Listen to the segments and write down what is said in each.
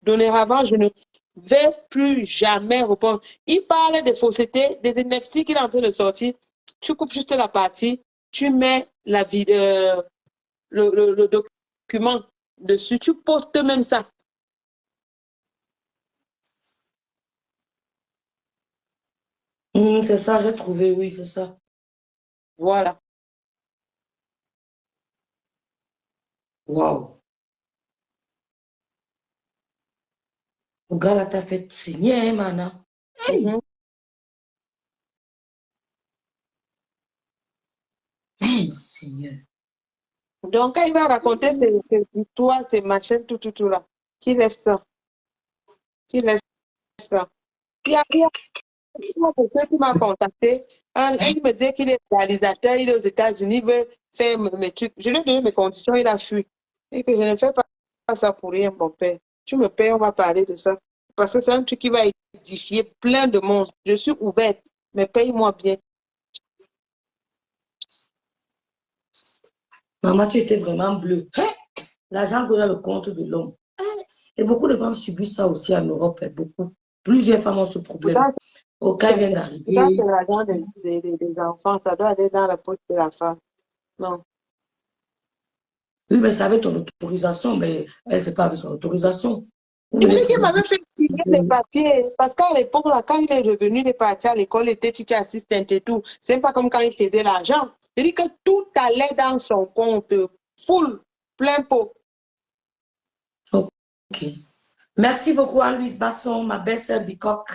Dorénavant, je ne vais plus jamais répondre. Il parle des faussetés, des NFC qu'il est en train de sortir. Tu coupes juste la partie, tu mets le document dessus, tu postes même ça. C'est ça, j'ai trouvé, oui, c'est ça. Voilà. Waouh. Regarde, là, t'as fait saigner, hein, Mana. Hey! Mhm. Hey, Seigneur. Donc, quand il va raconter ses histoires, ses machins, tout là, qui laisse ça. Qui laisse ça. Il y a une personne qui m'a contacté. Elle me dit qu'il est réalisateur, il est aux États-Unis, il veut faire mes trucs. Je lui ai donné mes conditions, il a fui. Et que je ne fais pas ça pour rien, mon père. Tu me payes, on va parler de ça. Parce que c'est un truc qui va édifier plein de monde. Je suis ouverte, mais paye-moi bien. Maman, tu étais vraiment bleue. Hein? L'argent que dans le compte de l'homme. Hein? Et beaucoup de femmes subissent ça aussi en Europe, hein, beaucoup. Plusieurs femmes ont ce problème. Pourtant, Au cas vient c'est d'arriver. l'argent des enfants, ça doit aller dans la poche de la femme. Non. Oui, mais c'est avec ton autorisation, mais elle, c'est pas avec son autorisation. C'est Oui, lui elle qui trouve m'avait fait signer les papiers. Parce qu'à l'époque, là, quand il est revenu, il est parti à l'école, il était teacher assistant et tout. C'est pas comme quand il faisait l'argent. Il dit que tout allait dans son compte, full, plein pot. Ok. Merci beaucoup à Louise Basson, ma belle-sœur Bicoque.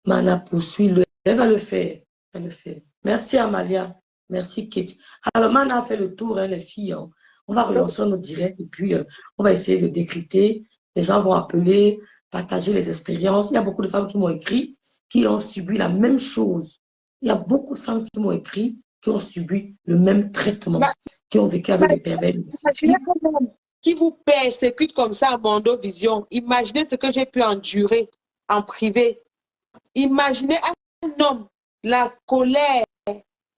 Mana poursuit-le. Elle va le faire. Elle le fait. Merci Amalia. Merci Kate. Alors, Mana a fait le tour, hein, les filles. Hein. On va relancer nos directs et puis on va essayer de décrypter. Les gens vont appeler, partager les expériences. Il y a beaucoup de femmes qui m'ont écrit, qui ont subi la même chose. Il y a beaucoup de femmes qui m'ont écrit, qui ont subi le même traitement, Ma- qui ont vécu avec ma- des pervers Imaginez narcissiques. un homme qui vous persécute comme ça à Mondo Vision. Imaginez ce que j'ai pu endurer en privé. Imaginez un homme, la colère,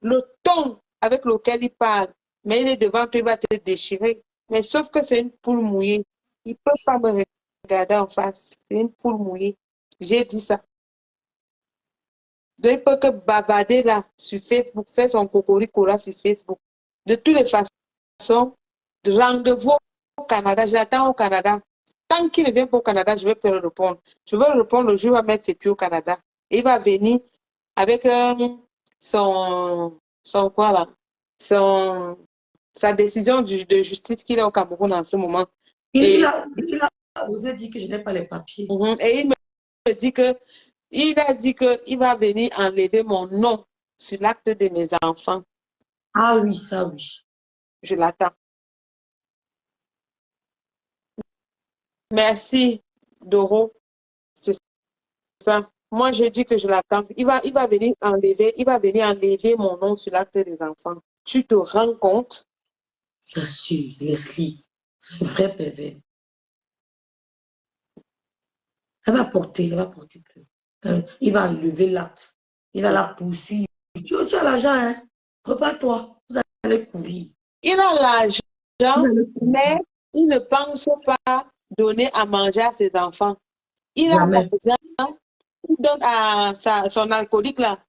le ton avec lequel il parle. Mais il est devant toi, il va te déchirer. Mais sauf que c'est une poule mouillée. Il ne peut pas me regarder en face. C'est une poule mouillée. J'ai dit ça. Donc, il peut que bavarder là sur Facebook, faire son cocorico là sur Facebook. De toutes les façons, rendez-vous au Canada. J'attends au Canada. Tant qu'il ne vient pas au Canada, je vais pas le répondre. Je vais le répondre le jour où il va mettre ses pieds au Canada. Et il va venir avec son quoi là? Sa décision de justice qu'il a au Cameroun en ce moment. Il Et, a, il a osé dire que je n'ai pas les papiers. et il me dit que il a dit qu'il va venir enlever mon nom sur l'acte de mes enfants. Ah oui, ça oui. Je l'attends. Merci, Doro. C'est ça. Moi, je dis que je l'attends. Il va venir enlever mon nom sur l'acte des enfants. Tu te rends compte? J'assure, Leslie, c'est un vrai pervers. Elle va porter plus. Il va enlever l'acte. Il va la poursuivre. Tu as l'argent, hein? Prépare-toi. Vous allez courir. Il a Vous l'argent, allez courir. mais il ne pense pas donner à manger à ses enfants. Il a Jamais. l'argent, il donne à son alcoolique là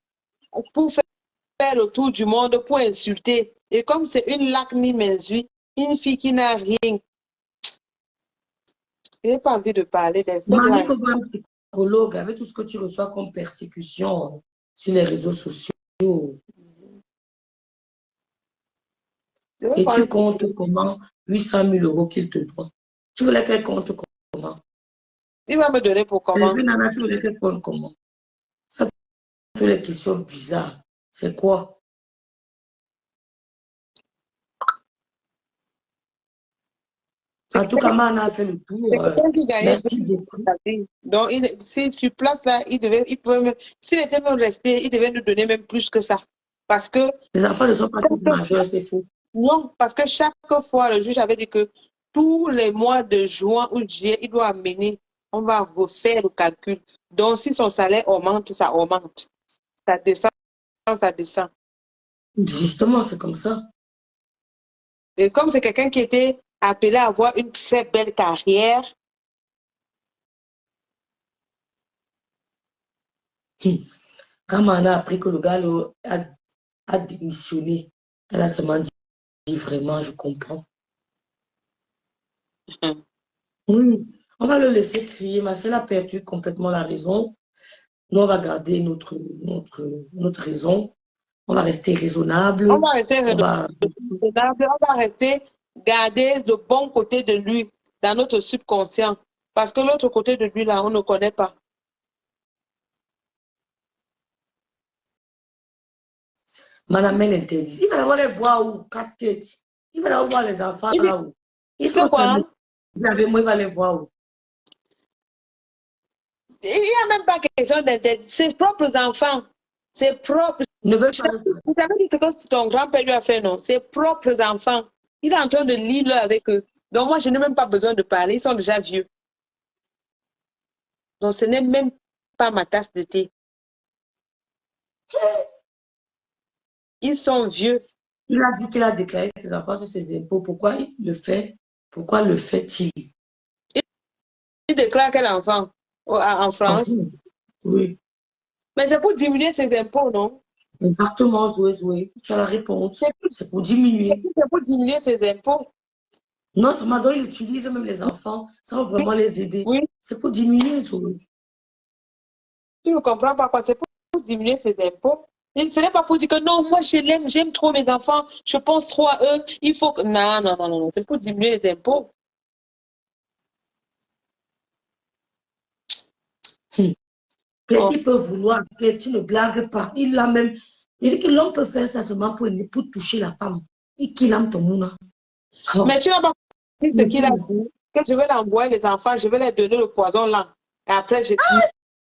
pour faire le tour du monde, pour insulter. Et comme c'est une lacnie mensue, une fille qui n'a rien, je n'ai pas envie de parler de cette Mani là. peut voir un psychologue avec tout ce que tu reçois comme persécution sur les réseaux sociaux. Je veux Et pas tu comptes comment 800 000 euros qu'il te doit. Tu voulais qu'elle compte comment? il va me donner pour comment? Nana, tu voulais qu'elle compte comment? Toutes les questions bizarres. C'est quoi? En tout cas, Mana a fait le C'est tour. quelqu'un qui gagnait Merci beaucoup. sa vie. Donc, si sur place là, s'il était même resté, il devait nous donner même plus que ça. Parce que Les enfants ne sont pas tous majeurs, c'est faux. non, parce que chaque fois, le juge avait dit que tous les mois de juin ou de juillet, il doit amener, on va refaire le calcul. Donc, si son salaire augmente, ça augmente. Ça descend, ça descend. Justement, c'est comme ça. Et comme c'est quelqu'un qui était appelé à avoir une très belle carrière, Quand Mana a appris que le gars a démissionné, elle a seulement dit vraiment, je comprends. Oui, on va le laisser crier. Ma soeur a perdu complètement la raison. Nous, on va garder notre raison. On va rester On raisonnable. va rester On va... raisonnable, on va rester garder le bon côté de lui dans notre subconscient. Parce que l'autre côté de lui, là, on ne connaît pas. Madame, elle interdit. Il va d'abord les voir où? Il va d'abord voir les enfants Il dit là où? Ils que sont quoi? seuls. Avec moi, il va les voir où? Il n'y a même pas question d'interdit. Ses propres enfants, ses propres. Ne veut pas rester. Vous savez dit ce que ton grand-père lui a fait, non? Ses propres enfants. Il est en train de lire avec eux. Donc moi, je n'ai même pas besoin de parler. Ils sont déjà vieux. Donc ce n'est même pas ma tasse de thé. Ils sont vieux. Il a dit qu'il a déclaré ses enfants sur ses impôts. Pourquoi il le fait? Pourquoi le fait-il? Il déclare quel enfant en France? Oui. Mais c'est pour diminuer ses impôts, non? Exactement, Zoé. Tu as la réponse. C'est pour diminuer. C'est pour diminuer ses impôts. Non seulement donc, il utilise même les enfants sans vraiment les aider. Oui. C'est pour diminuer, Zoé. Tu ne comprends pas quoi? C'est pour diminuer ses impôts. Et ce n'est pas pour dire que non, moi je l'aime, j'aime trop mes enfants, je pense trop à eux, il faut que... Non, non, non, non, c'est pour diminuer les impôts. Il peut vouloir, tu ne blagues pas. Il a même... Il dit que l'homme peut faire ça seulement pour toucher la femme. Et qu'il aime ton mouna. Oh. Mais tu n'as pas compris ce qu'il a dit, que je vais l'envoyer les enfants, je vais leur donner le poison là. Et après, je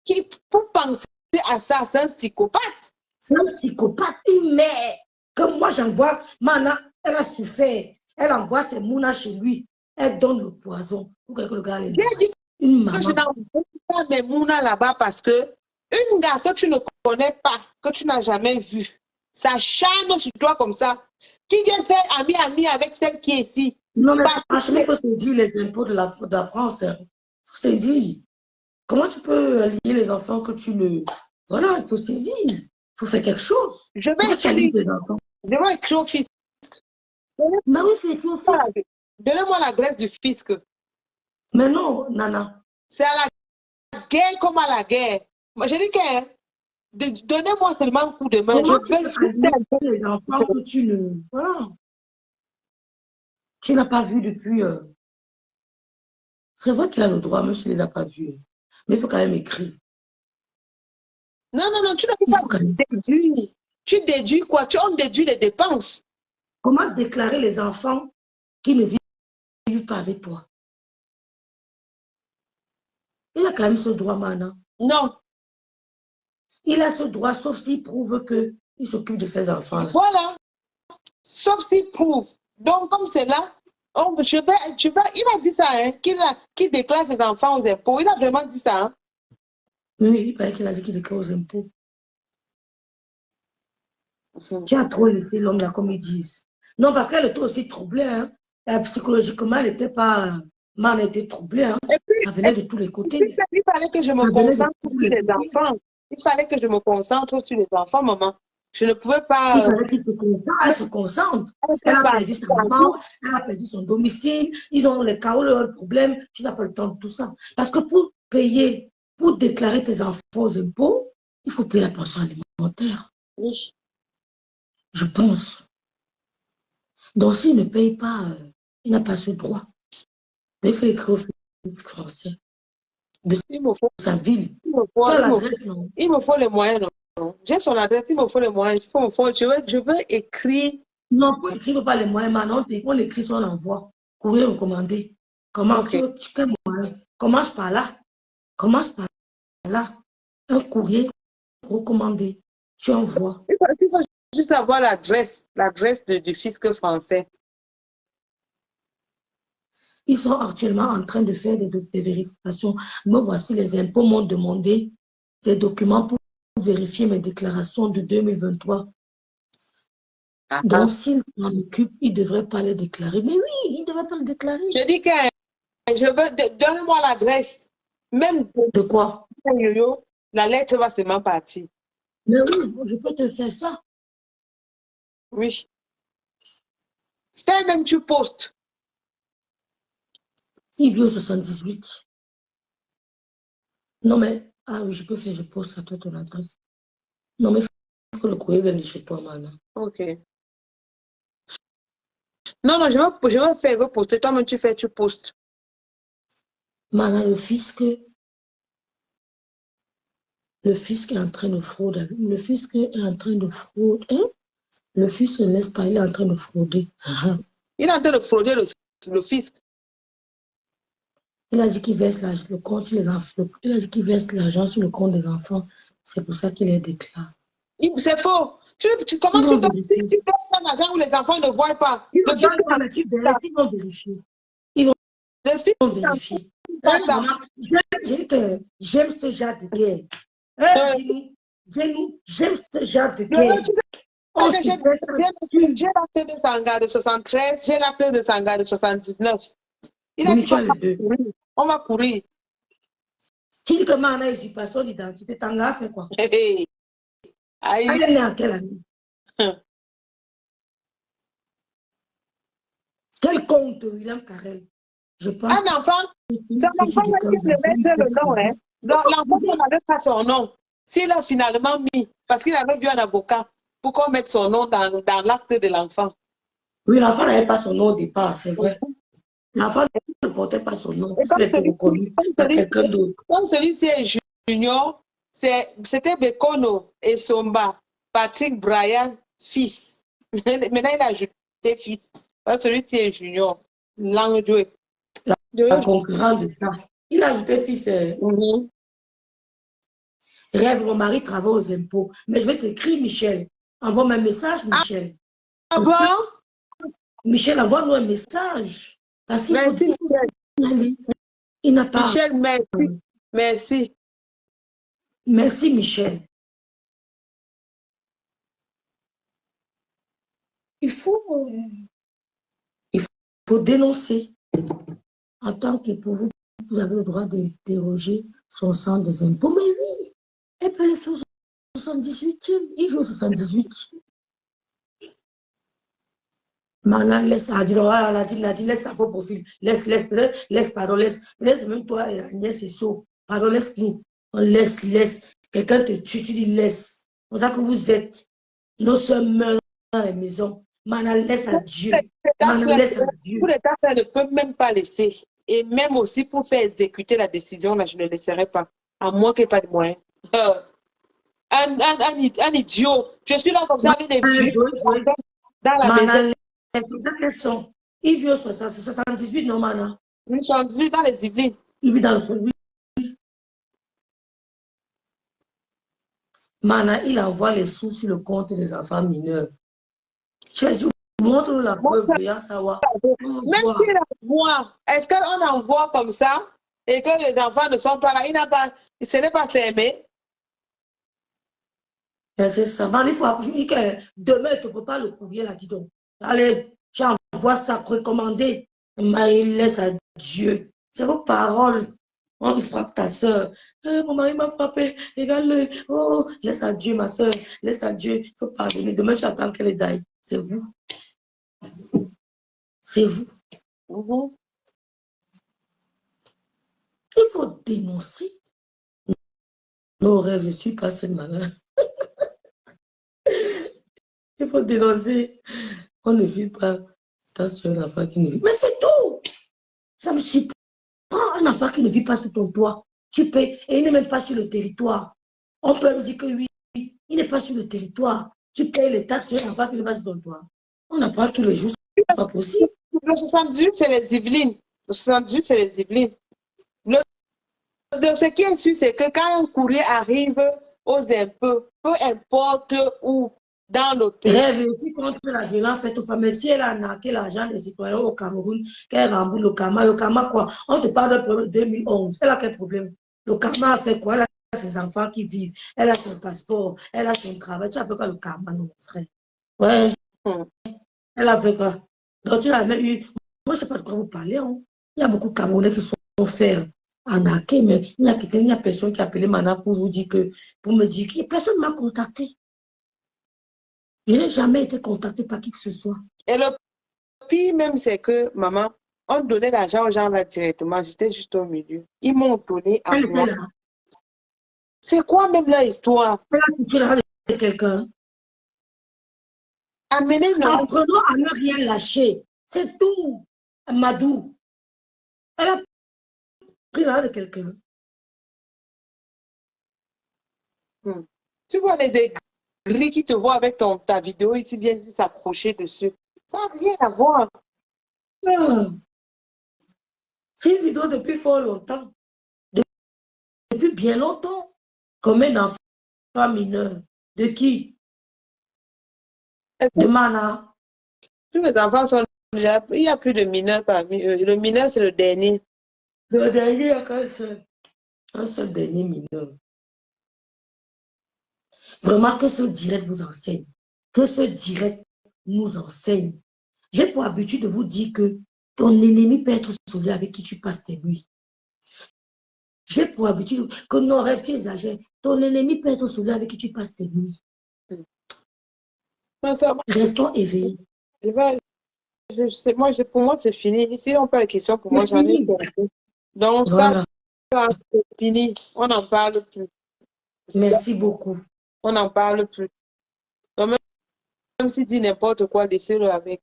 dis, pour penser à ça, c'est un psychopathe. C'est un psychopathe, une mère. Comme moi, j'envoie, Mana, elle a souffert. Elle envoie ses mounas chez lui. Elle donne le poison pour que le gars les J'ai dit une que maman. je n'envoie pas mes mounas là-bas parce que une gars que tu ne connais pas, que tu n'as jamais vu, ça charme sur toi comme ça, qui vient faire ami avec celle qui est ici. Non, mais franchement, il faut se dire les impôts de la France. Il faut se dire. Comment tu peux lier les enfants que tu ne... Voilà, il faut saisir. Il faut faire quelque chose. Je Pourquoi tu allies vais tes enfants? écrire au fisc. Mais oui, c'est écrit au fisc. Donnez-moi l'adresse du fisc. Mais non, Nana. C'est à la guerre comme à la guerre. Moi, je dis que donnez-moi seulement un coup de main. Comment Je vais tu peux allier les enfants que tu ne... Voilà. Tu n'as pas vu depuis... C'est vrai qu'il a le droit, même s'il ne les a pas vus. Mais il faut quand même écrire. Non, non, non, tu ne peux pas déduire. Tu déduis quoi? On déduit les dépenses. Comment déclarer les enfants qui ne vivent pas avec toi? Il a quand même ce droit, Mana. Non. Il a ce droit, sauf s'il prouve qu'il s'occupe de ses enfants. Voilà. Sauf s'il prouve. Donc, comme c'est là, il a dit ça, hein, qu'il déclare ses enfants aux impôts. Il a vraiment dit ça. Hein? Oui, il paraît qu'il a dit qu'il déclare aux impôts. Tu as trop laissé l'homme là, comme ils disent. Non, parce qu'elle était aussi troublée. Hein. Psychologiquement, elle n'était pas... Elle était troublée. Hein. Ça venait de tous les côtés. Il fallait que je me concentre sur les enfants. Il fallait que je me concentre sur les enfants, maman. Je ne pouvais pas... Il fallait qu'il se concentre. Elle se concentre. Elle a perdu sa maman. Elle a perdu son domicile. Ils ont les chaos, leurs problèmes. Tu n'as pas le temps de tout ça. Parce que pour payer, pour déclarer tes enfants aux impôts, il faut payer la pension alimentaire. Oui. Je pense. Donc, s'il ne paye pas, il n'a pas ce droit. Il faut écrire au français de sa ville. Il me faut les moyens, non? J'ai son adresse, il me faut les moyens. Je veux écrire. Non, on n'écrit pas les moyens, maintenant, on écrit son envoi. Courrier recommandé. Comment tu quel moyen? Commence par là. Commence par là. Un courrier recommandé. Tu envoies. Il faut juste avoir l'adresse du fisc français. Ils sont actuellement en train de faire des vérifications. Me voici, les impôts m'ont demandé des documents pour vérifier mes déclarations de 2023. Donc, s'il s'en occupe, il ne devrait pas les déclarer. Mais oui, il ne devrait pas le déclarer. Je dis que je veux, donne-moi l'adresse. Même de quoi? la lettre va seulement partir. Mais oui, je peux te faire ça. Oui. Fais même, tu postes. Il vit au 78. Non, mais, ah oui, je peux faire, je poste à toi ton adresse. Non, mais il faut que le courrier vienne de chez toi, maintenant. Ok. Non, non, je vais faire, je vais poster. Toi-même, tu fais, tu postes. Maintenant, le fisc est en train de frauder. Le fisc est en train de frauder. Hein? Le fisc ne laisse pas, il est en train de frauder. Il est en train de frauder le fisc. Il a dit qu'il verse le compte sur les enfants. Il a dit qu'il verse l'argent sur le compte des enfants. C'est pour ça qu'il est déclaré. C'est faux. Comment tu donnes un argent où les enfants ne voient pas? Ils Le vont fisc, pas, mais tu verras, ils vont vérifier. Ils le fisc, vont vérifier. pas ça. J'aime ce genre de guerre. Dis-nous, j'aime ce genre de guerre. J'ai l'acte de Sanga de 73, j'ai l'acte de Sanga de 79. Il a dit on va courir. Tu dis que Mana est usurpation d'identité, Tanga fait quoi? Elle est née en quelle année? Quel compte, William Carrel? Je pense un enfant, c'est un enfant qui le mettre le nom. Hein. L'enfant n'avait pas son nom. S'il a finalement mis, parce qu'il avait vu un avocat, pourquoi mettre son nom dans l'acte de l'enfant? Oui, l'enfant n'avait pas son nom au départ, c'est vrai. L'enfant ne portait pas son nom, puisqu'il était reconnu par quelqu'un d'autre. Comme celui-ci est junior, c'était Bekono et Somba, Patrick Brian, fils. Maintenant, il a ajouté fils. Celui-ci est junior. Langue jouée. La concurrence de ça. Il a ajouté fils. Rêve, mon mari travaille aux impôts. Mais je vais t'écrire, Michel. Envoie-moi un message, Michel. Ah bon? Michel, envoie-nous un message. Parce qu'il faut dire, il n'a pas. Michel, merci. Merci. Merci, Michel. Il faut dénoncer. En tant qu'époux, vous avez le droit d'interroger son centre des impôts. Mais oui, elle peut le faire au 78e. Il veut au 78. Maintenant, laisse, laisse ta faux profil. Laisse, pardon, laisse même toi, Agnès et So. Pardon, laisse-nous. On laisse. Quelqu'un te tue, tu dis laisse. C'est ça que vous êtes. Nos sœurs meurent dans les maisons. Maintenant, laisse à Dieu. Maintenant, laisse à Dieu. Pour l'État, ça ne peut même pas laisser. Et même aussi pour faire exécuter la décision, là, je ne laisserai pas. À moins qu'il n'y ait pas de moyens. Un idiot. Je suis là comme ça avec des vieux dans la maison. Il vit au 78, non, Mana? Ils sont venus dans les Yvelines. Il vit dans le oui. Mana, il envoie les sous sur le compte des enfants mineurs. Tu montre la preuve, bien savoir. Même s'il envoie, est-ce qu'on envoie comme ça et que les enfants ne sont pas là, ce n'est pas fermé? C'est ça. Il faut que demain, tu ne peux pas le courrier là, dis donc. Allez, tu envoies ça recommandé. Mais il laisse à Dieu. C'est vos paroles. On frappe ta soeur. Mon mari m'a frappé. Regarde-le. Oh, laisse à Dieu, ma soeur. Laisse à Dieu. Il faut pardonner. Demain, tu attends qu'elle daille. C'est vous. C'est vous. Il faut dénoncer. Nos rêves, je ne suis pas assez malin. Il faut dénoncer. On ne vit pas. C'est sur un enfant qui ne vit. Mais c'est tout. Ça me surprend. Un enfant qui ne vit pas sur ton toit. Tu payes et il n'est même pas sur le territoire. On peut me dire que oui, il n'est pas sur le territoire. Tu payes les taxes sur un enfant qui n'est pas sur ton toit. On apprend tous les jours. C'est pas possible. Le 78, c'est les Yvelines. Le 78, c'est les Yvelines. Ce qui est sûr, c'est que quand un courrier arrive aux impôts, peu importe où, dans le pays. Rêve aussi contre la violence faite aux femmes. Mais si elle a arnaqué l'argent des citoyens au Cameroun, qu'elle rembourse le karma quoi? On te parle d'un problème de 2011. Elle a quel problème? Le karma a fait quoi? Elle a ses enfants qui vivent. Elle a son passeport. Elle a son travail. Tu as fait quoi le karma, mon frère? Ouais. Elle a fait quoi? Donc tu l'as même eu. Moi, je ne sais pas de quoi vous parlez. Hein. Il y a beaucoup de Camerounais qui sont fermes. arnaqué, mais il y a personne qui a appelé Mana pour vous dire que, pour me dire que personne ne m'a contacté. Je n'ai jamais été contacté par qui que ce soit. Et le pire même, c'est que, maman, on donnait l'argent aux gens là directement. J'étais juste au milieu. Ils m'ont donné à Elle était moi. là. C'est quoi même leur histoire? Elle a touché l'argent de quelqu'un. Amenez non. Apprenons à ne rien lâcher. C'est tout. Madou. Elle a pris l'argent de quelqu'un. Tu vois les aigris qui te voient avec ta vidéo et qui viennent s'accrocher dessus. Ça n'a rien à voir. Ah. C'est une vidéo depuis fort longtemps. Depuis bien longtemps. Comme un enfant mineur. De qui? De Mana. Tous les enfants sont déjà. Il n'y a plus de mineurs parmi eux. Le mineur, c'est le dernier. Le dernier, il n'y a qu'un seul. Un seul dernier mineur. Vraiment que ce direct vous enseigne. Que ce direct nous enseigne. J'ai pour habitude de vous dire que ton ennemi peut être celui avec qui tu passes tes nuits. J'ai pour habitude que non, rêve, tu exagères. Ton ennemi peut être celui avec qui tu passes tes nuits. Restons éveillés. Pour moi, c'est fini. Si on parle de questions, pour moi, j'en ai perdu. Donc, Voilà. ça, c'est fini. On n'en parle plus. Merci beaucoup. On n'en parle plus. Donc, même s'il dit n'importe quoi, laissez-le avec.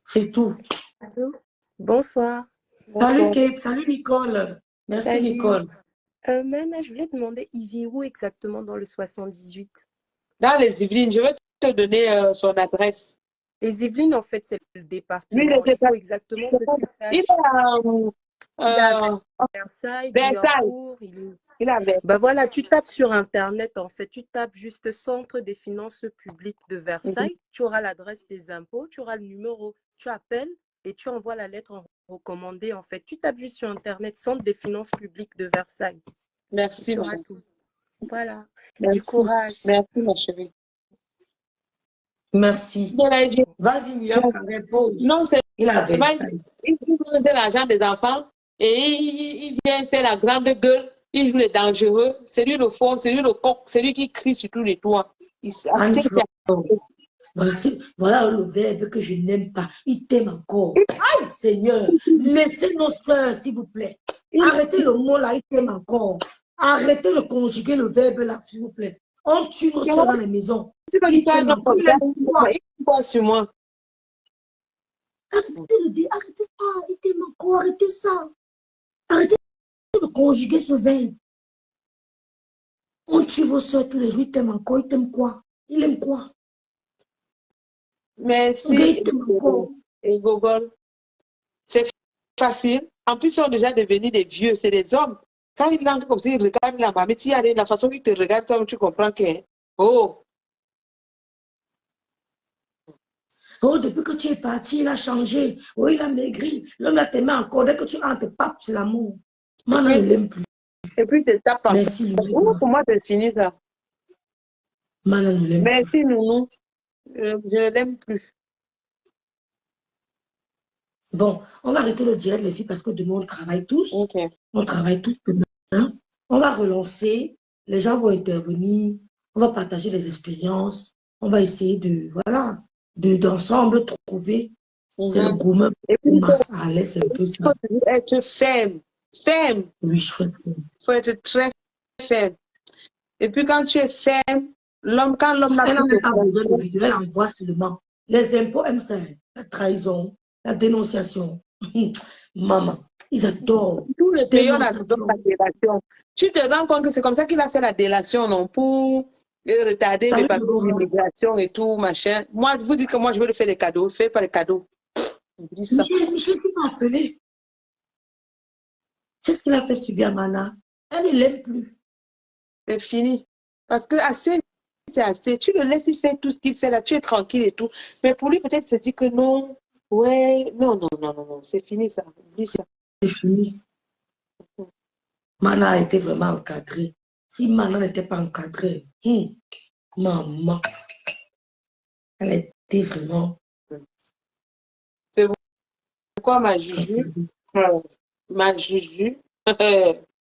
C'est tout. Allô? Bonsoir. Salut Kate, salut Nicole. Merci Salut. Nicole. Mana, je voulais demander, il vit où exactement dans le 78? Dans les Yvelines, je vais te donner son adresse. Les Yvelines, en fait, c'est le département. Lui, Il faut exactement que tu saches. Il est à Versailles, Guyancourt. Bah voilà, tu tapes sur Internet, en fait. Tu tapes juste Centre des finances publiques de Versailles. Tu auras l'adresse des impôts, tu auras le numéro. Tu appelles et tu envoies la lettre en recommandée, en fait. Tu tapes juste sur Internet Centre des finances publiques de Versailles. Merci, tu auras tout. Voilà. Merci. Du courage. Merci, ma chérie. Merci. Vas-y, Mia, répose. Non, c'est il avait l'argent des enfants et il vient faire la grande gueule. Il joue les dangereux. C'est lui le fort, c'est lui le coq, c'est lui qui crie sur tous les toits. Voilà le verbe que je n'aime pas. Il t'aime encore. Aïe, Seigneur, laissez nos soeurs, s'il vous plaît. Arrêtez le mot là, il t'aime encore. Arrêtez de conjuguer le verbe là, s'il vous plaît. On tue nos soeurs dans les maisons. Il t'aime encore. Il croit sur moi. Arrêtez de dire, arrêtez ça, il t'aime encore, arrêtez ça. Arrêtez de conjuguer ce verbe. On tue vos soeurs tous les jours, il t'aime encore, il t'aime quoi? Il aime quoi? Merci, et Gogol. C'est facile. En plus, ils sont déjà devenus des vieux, c'est des hommes. Quand ils entrent comme ça, ils regardent la mamie, la façon qu'ils te regardent, comme tu comprends que, oh. Oh, depuis que tu es parti, il a changé. Oh, il a maigri. L'homme là t'aimait encore. Dès que tu entres, pape, c'est l'amour. Moi, je ne l'aime plus. Et puis, c'est ça. Merci, pour moi, c'est fini, ça. Mana ne l'aime plus. Merci, Nounou. Je ne l'aime plus. Bon, on va arrêter le direct, les filles, parce que demain, on travaille tous. Okay. On travaille tous demain. On va relancer. Les gens vont intervenir. On va partager les expériences. On va essayer de, voilà, d'ensemble trouver. C'est le gourmand pour Mars à l'aise, c'est un peu ça. Il faut être ferme. Ferme. Oui, je fais. Il faut être très ferme. Et puis, quand tu es ferme, quand l'homme elle n'a même pas besoin de vidéo, elle envoie seulement. Les impôts aiment ça. La trahison, la dénonciation. Maman, ils adorent. Tous les pays, on adore la délation. Tu te rends compte que c'est comme ça qu'il a fait la délation, non? Pour retarder les papiers d'immigration et tout, machin. Moi, je vous dis que moi, je veux lui faire des cadeaux. Fais pas les cadeaux. Michel m'a appelé. C'est ce qu'il a fait subir à Mana. Elle ne l'aime plus. C'est fini. Parce que assez, c'est assez. Tu le laisses faire tout ce qu'il fait là. Tu es tranquille et tout. Mais pour lui, peut-être, se dit que non. Ouais, non. C'est fini ça. Oublie ça. C'est fini. Mana a été vraiment encadrée. Si Mana n'était pas encadrée, maman, elle a été vraiment... C'est pourquoi ma Juju,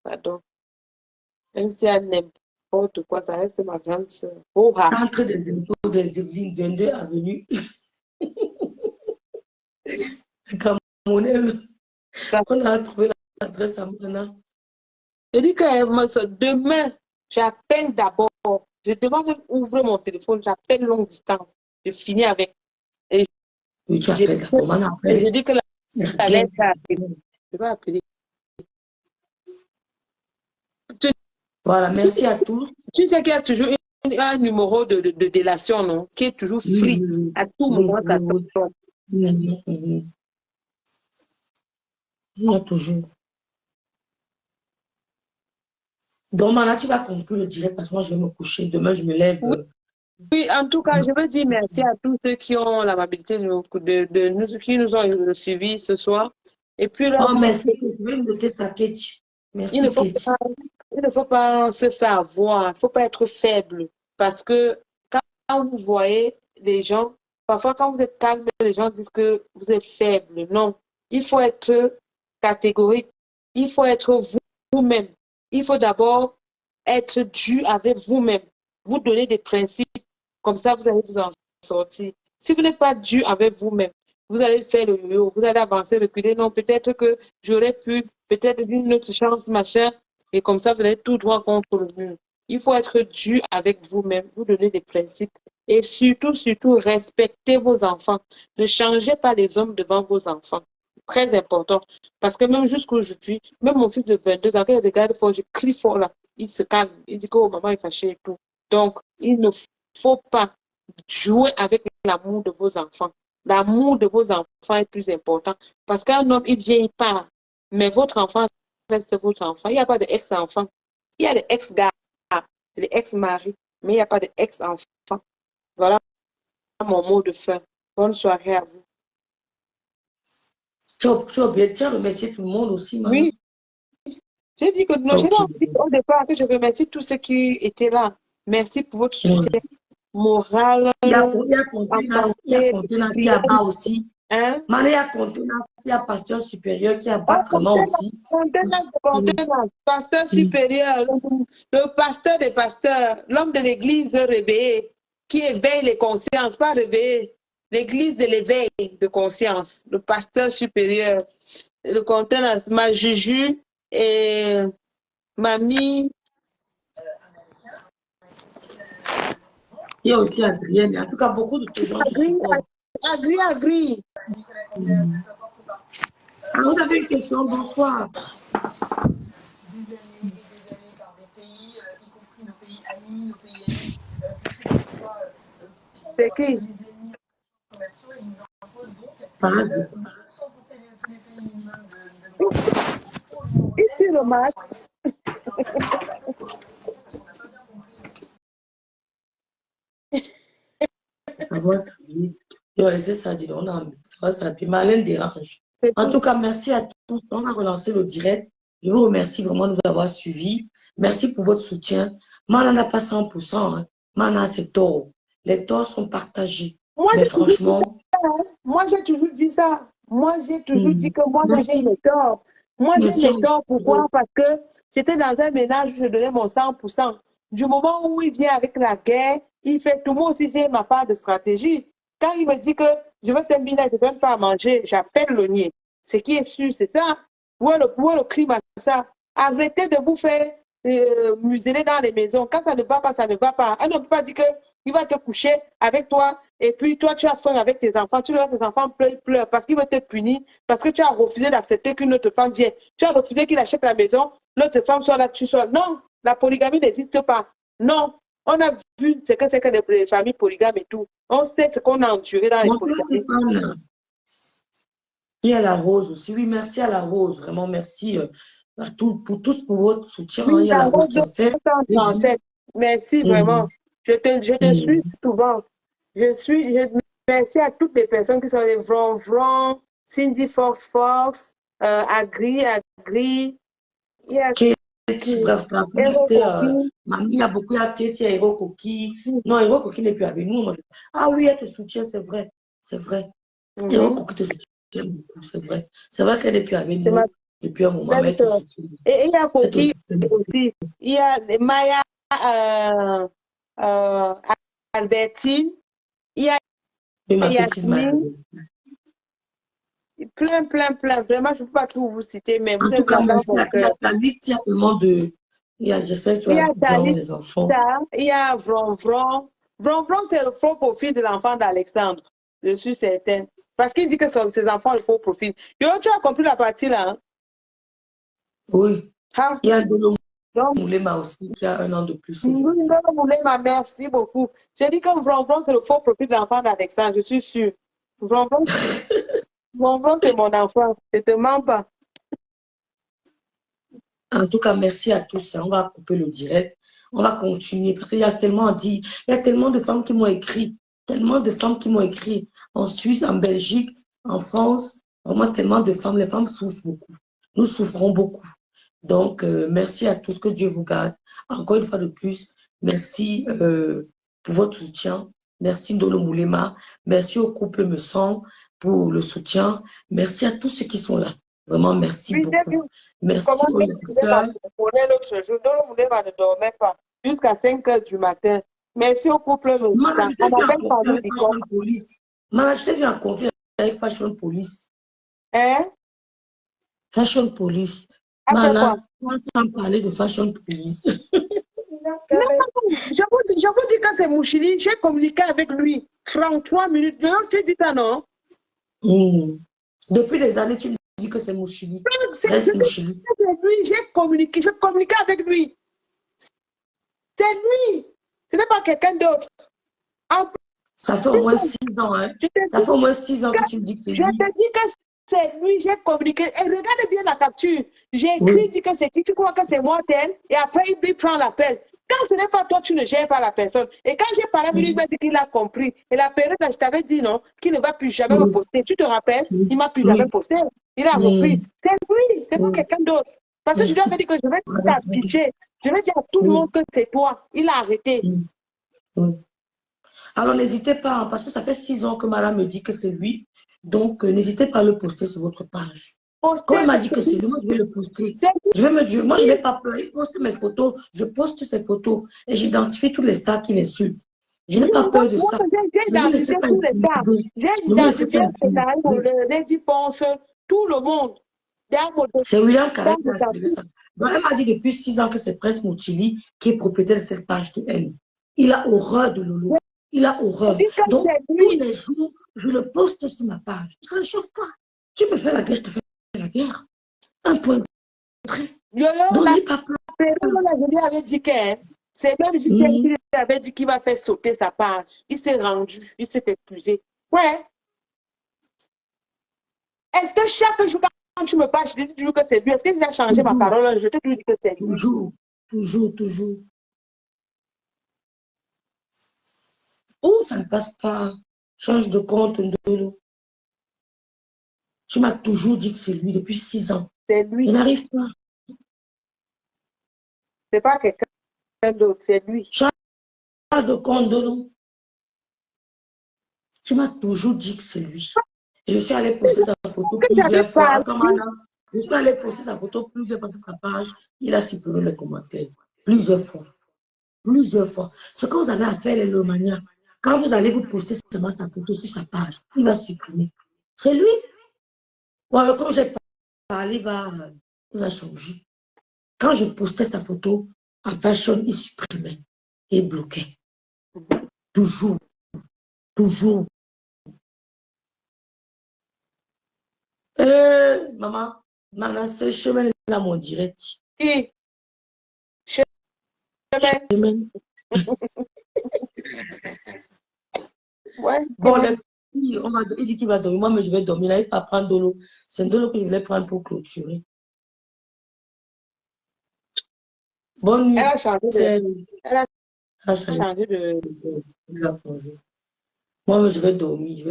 Pardon. Même si elle n'importe quoi, ça reste ma grande sœur. Oh, ah. Entre des impôts des Yvelines, 22 avenue. Camerounais. On a trouvé l'adresse à Mana. Je dis que demain, j'appelle d'abord. Je demande d'ouvrir mon téléphone, j'appelle longue distance. Je finis avec. Et Oui, tu appelles d'abord. Mana je appelle. dis que la lettre a appelé. Je vais appeler. Voilà, merci à tous. Tu sais qu'il y a toujours un numéro de délation, non? Qui est toujours free. À tout moment, ça tombe. Il y a toujours. Donc, Mana, tu vas conclure le direct parce que moi, je vais me coucher. Demain, je me lève. Oui, en tout cas, je veux dire merci à tous ceux qui ont l'amabilité qui nous ont suivis ce soir. Et puis là, Oh, merci. Je vais noter ta Ketch. Merci, Ketch. Il ne faut pas se faire voir, il ne faut pas être faible. Parce que quand vous voyez les gens, parfois quand vous êtes calme, les gens disent que vous êtes faible. Non, il faut être catégorique. Il faut être vous-même. Il faut d'abord être dû avec vous-même. Vous donner des principes. Comme ça, vous allez vous en sortir. Si vous n'êtes pas dû avec vous-même, vous allez faire le yo-yo, vous allez avancer, reculer. Non, peut-être que j'aurais pu, peut-être une autre chance, machin. Et comme ça, vous allez tout droit contre le mur. Il faut être dû avec vous-même, vous donner des principes. Et surtout, surtout, respectez vos enfants. Ne changez pas les hommes devant vos enfants. Très important. Parce que même jusqu'aujourd'hui, même mon fils de 22 ans, quand il regarde fort, je crie fort là. Il se calme. Il dit que oh, maman est fâchée et tout. Donc, il ne faut pas jouer avec l'amour de vos enfants. L'amour de vos enfants est plus important. Parce qu'un homme, il vieillit pas. Mais votre enfant reste votre enfant. Il n'y a pas d'ex-enfant. Il y a des ex-gars, des ex-maris, mais il n'y a pas d'ex-enfant. Voilà mon mot de fin. Bonne soirée à vous. Tu as remercié tout le monde aussi, Mana. Oui. J'ai dit que non, j'ai dit au départ que je remercie tous ceux qui étaient là. Merci pour votre soutien moral. Il y a Contenance qui abat aussi. Hein? Mana, il y a Contenance, il y a Pasteur supérieur qui abat vraiment aussi. Pasteur supérieur, le pasteur des pasteurs, l'homme de l'église réveillé, qui éveille les consciences, pas réveillé. L'église de l'éveil de conscience, le pasteur supérieur, le Contenance, ma Juju et Mamie. Il y a aussi Adrienne. En tout cas, beaucoup de gens qui supportent. Agri. Ah, vous avez une question, bonsoir. C'est qui? Ici le match. C'est ça, dis donc, ça, puis Marlène dérange. En tout cas, merci à tous. On a relancé le direct. Je vous remercie vraiment de nous avoir suivis. Merci pour votre soutien. Mana n'a pas 100%. Hein. Mana, c'est tort. Les torts sont partagés. Mais franchement... Moi, j'ai toujours dit ça. Moi, j'ai toujours dit que moi, j'ai les torts. Moi, j'ai les torts. Pourquoi? Parce que j'étais dans un ménage où je donnais mon 100%. Du moment où il vient avec la guerre, il fait tout. Moi aussi, j'ai ma part de stratégie. Quand il me dit que je veux terminer, je ne donne pas à manger, j'appelle le nier. Ce qui est sûr, c'est ça. Où est le crime à ça? Arrêtez de vous faire museler dans les maisons. Quand ça ne va pas, ça ne va pas. On ne peut pas dire qu'il va te coucher avec toi et puis toi, tu as faim avec tes enfants. Tu vois tes enfants pleurent parce qu'il veut te punir, parce que tu as refusé d'accepter qu'une autre femme vienne. Tu as refusé qu'il achète la maison, l'autre femme soit là, tu sois. Non, la polygamie n'existe pas. Non, on a vu ce que c'est que les familles polygames et tout. On sait ce qu'on a enduré dans les polygamies. Il y a la Rose aussi. Oui, merci à la Rose. Vraiment, merci pour tous pour votre soutien. Oui, il y a la Rose qui a fait. Merci vraiment. Je te suis souvent. Merci à toutes les personnes qui sont les Vron, Cindy Fox, Agri. Bref, Mamie, il y a beaucoup à Kéti, Hero Koki. Non, Hero Koki n'est plus avec nous. Ah oui, elle te soutient, c'est vrai. C'est vrai. Hero Koki te soutient beaucoup, c'est vrai. C'est vrai qu'elle n'est plus avec nous. depuis un moment, mais elle te soutient. Et il y a Coquille aussi. Il y a Maya Albertine. Il y a Yasmine. Plein. Vraiment, je ne peux pas tout vous citer, mais vous êtes là-bas. Il y a ta liste, il y a tellement de... J'espère que tu as vraiment les enfants. Il y a Vron. Vron, c'est le faux profil de l'enfant d'Alexandre. Je suis certaine. Parce qu'il dit que ses enfants ont le faux profil. Yo, tu as compris la partie là? Hein? Oui. Ah. Il y a Dolo Moulema aussi qui a 1 an de plus. Dolo Moulema, merci beaucoup. J'ai dit que Vron, c'est le faux profil de l'enfant d'Alexandre. Je suis sûre. Vron, c'est mon enfant. Je ne te mens pas. En tout cas, merci à tous. On va couper le direct. On va continuer parce qu'il y a tellement dit. Il y a tellement de femmes qui m'ont écrit. Tellement de femmes qui m'ont écrit. En Suisse, en Belgique, en France. Vraiment tellement de femmes. Les femmes souffrent beaucoup. Nous souffrons beaucoup. Donc, merci à tous. Que Dieu vous garde. Encore une fois de plus, merci pour votre soutien. Merci Ndolo Moulema. Merci au couple Me Sens pour le soutien. Merci à tous ceux qui sont là. Vraiment, merci beaucoup. Merci aux youtubeurs. L'autre jour, Ndolo Moulema ne dormait pas jusqu'à 5 h du matin. Merci au couple Me Sens. On m'appelle par le Fashion Police. Je t'ai vu en conflit avec Fashion Police. Hein? Fashion Police. Mana, on va parler de Fashion Police. Non, je vous dis que c'est Mouchili. J'ai communiqué avec lui 33 minutes. Tu dis ça, non? Depuis des années, tu me dis que c'est Mouchili. C'est lui. J'ai communiqué avec lui. C'est lui. Ce n'est pas quelqu'un d'autre. Ça fait au moins 6 ans. Hein? Ça fait au moins 6 ans que tu me dis que c'est lui. Je te dis que c'est lui, j'ai communiqué. Et regarde bien la capture. J'ai écrit, dit que c'est qui, tu crois que c'est moi, tel, et après il prend l'appel. Quand ce n'est pas toi, tu ne gères pas la personne. Et quand j'ai parlé avec lui, il m'a dit qu'il a compris. Et la période, je t'avais dit non, qu'il ne va plus jamais me poster. Tu te rappelles? Il ne m'a plus jamais posté. Il a repris. C'est lui, c'est pas quelqu'un d'autre. Parce que je lui avais dit que je vais t'afficher. Je vais dire à tout le monde que c'est toi. Il a arrêté. Alors, n'hésitez pas, parce que ça fait 6 ans que madame me dit que c'est lui. Donc, n'hésitez pas à le poster sur votre page. Quand il m'a dit que c'est lui, moi, je vais le poster. Je vais me dire, moi, je n'ai pas peur. Il poste mes photos, je poste ses photos et j'identifie tous les stars qui l'insultent. Je n'ai pas peur de ça. J'ai identifié tous les stars. J'ai identifié le Lady Ponce, tout le monde. C'est William Carré qui a escrivé ça. Donc, elle m'a dit depuis 6 ans que c'est Prince Mouchili qui est propriétaire de cette page de haine. Il a horreur de Lolo. Il a horreur. Donc, tous les jours, je le poste sur ma page. Ça ne chauffe pas. Tu me fais la guerre, je te fais la guerre. Un point de trait. Donc, n'aie pas peur. Je lui avais dit que c'est même qui lui avait dit qu'il va faire sauter sa page. Il s'est rendu, il s'est excusé. Ouais. Est-ce que chaque jour, quand tu me parles, je te dis toujours que c'est lui? Est-ce que tu as changé ma parole? Je te dis que c'est lui. Toujours. Oh, ça ne passe pas. Change de compte, Ndolo. Tu m'as toujours dit que c'est lui depuis 6 ans. C'est lui. Il n'arrive pas. C'est pas quelqu'un d'autre, c'est lui. Change de compte, Ndolo. Tu m'as toujours dit que c'est lui. Et je suis allée poster sa photo plusieurs fois. Je suis allée poster sa photo plusieurs fois sur sa page. Il a supprimé les commentaires. Plusieurs fois. Ce que vous avez à faire, les Lomania, quand vous allez vous poster seulement sa photo sur sa page, il va supprimer. C'est lui. Bon, comme j'ai parlé, il va changer. Quand je postais sa photo en fashion, il supprimait et bloquait. Toujours. Maman, ce chemin là, mon direct. Qui? Chemin. Ouais. Bon, il dit qu'il va dormir. Moi, mais je vais dormir. Il n'arrive pas à prendre de l'eau. C'est de l'eau que je voulais prendre pour clôturer. Bonne nuit. Elle a changé de... Moi, mais je vais dormir.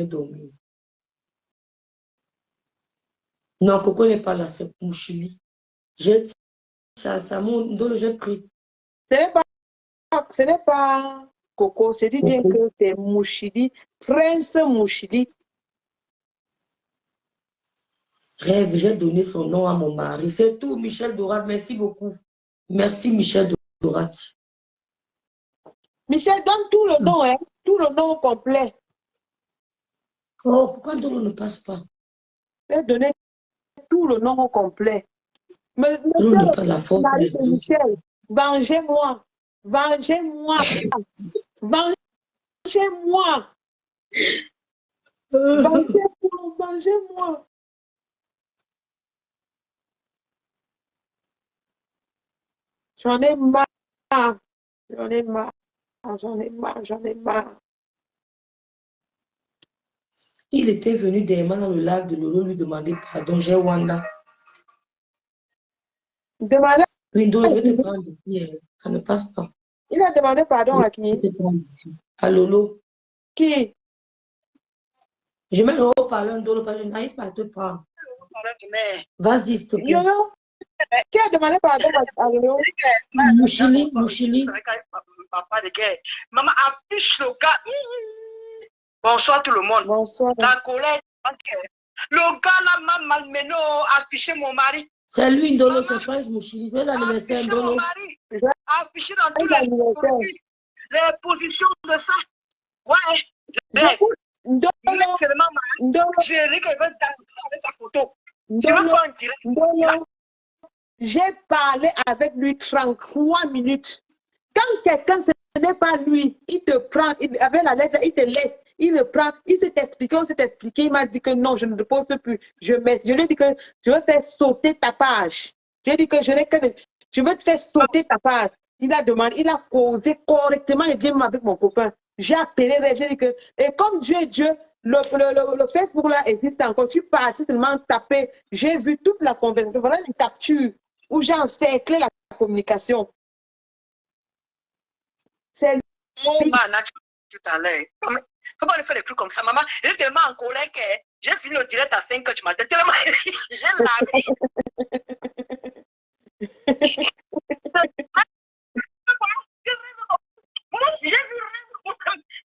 Non, Coco n'est pas là. C'est Mouchili. Ça monte. Donc, j'ai pris. Ce n'est pas Coco. Je dis bien que c'est Mouchili. Prince Mouchili. Rêve, j'ai donné son nom à mon mari. C'est tout, Michel Dorat. Merci beaucoup. Merci, Michel Dorat. Michel, donne tout le nom, hein? Tout le nom complet. Oh, pourquoi Dolo ne passe pas? Je vais donner tout le nom complet. Dolo n'a pas la force. Marie de Michel, vengez-moi. Vengez-moi. Vengez-moi. Vengez-moi. Vengez-moi. J'en ai marre. J'en ai marre. J'en ai marre. J'en ai marre. Il était venu derrière dans le live de Lolo lui demander pardon. J'ai Wanda. Demandez. Windows, je vais te prendre ici. Ça ne passe pas. Il a demandé pardon à qui? À Lolo. Qui? Je mets le haut-parleur Ndolo parce que je n'arrive pas à te prendre. Vas-y, s'il te plaît. Yo-yo. Qui a demandé pardon à Lolo? Mouchili, Mouchili. Maman affiche le gars. Bonsoir tout le monde. Bonsoir. La colère. Le gars là m'a malmené, affiché mon mari. C'est lui, Ndolo, c'est pas Mouchili. C'est l'anniversaire, Ndolo. Affiché dans tous les positions de ça. Ouais. J'ai dit qu'elle va danser avec sa photo. Je veux faire un direct. J'ai parlé avec lui 33 minutes. Quand quelqu'un, ce n'est pas lui, il te prend, avec la lettre, il te laisse, il le prend, il s'est expliqué, on s'est expliqué, il m'a dit que non, je ne te pose plus. Je lui ai dit que je veux faire sauter ta page. J'ai dit que je veux te faire sauter ta page. Il a demandé, il a causé correctement et bien avec mon copain. J'ai appelé, j'ai dit que, et comme Dieu est Dieu, le Facebook là existe encore. Tu partis seulement taper. J'ai vu toute la conversation. Voilà une capture où j'ai encerclé la communication. C'est tout à l'heure. Faut pas lui faire des trucs comme ça, maman. Il est tellement en colère que j'ai fini le direct à 5 h du matin. Tellement j'ai lavé. Moi, j'ai vu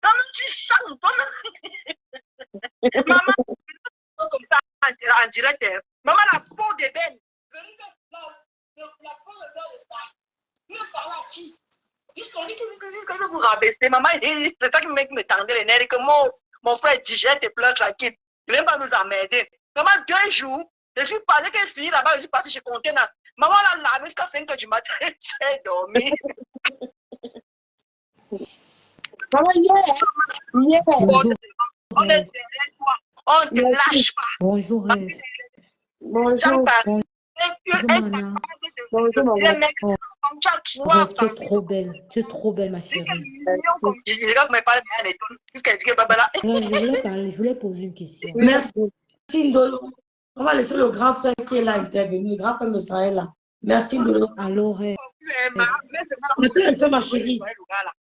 comment tu chantes. Maman, comme ça en direct. Maman, la peau d'ébène. La peau de ça. Il parle à qui? Ils sont dit que vous rabaisser. Maman, c'est ça qui me tendait les nerfs. Que mon frère dit, j'ai tes pleurs tranquille. Il ne vient pas nous emmerder. Maman, 2 jours, je suis parlé qu'elle finit là-bas, je suis parti chez Contenant. Maman, on a lavé jusqu'à 5 h du matin. J'ai dormi. Maman, Bonjour. On est derrière toi. On ne te lâche pas. Bonjour. Bonjour. Bonjour, maman. Rêve, tu es trop belle. Tu es trop belle, ma chérie. Je voulais poser une question. Merci, Ndolo. On va laisser le grand frère qui est là intervenir. Le grand frère me sera là. Merci, Ndolo. Allô, Rêve. Attends, ma chérie.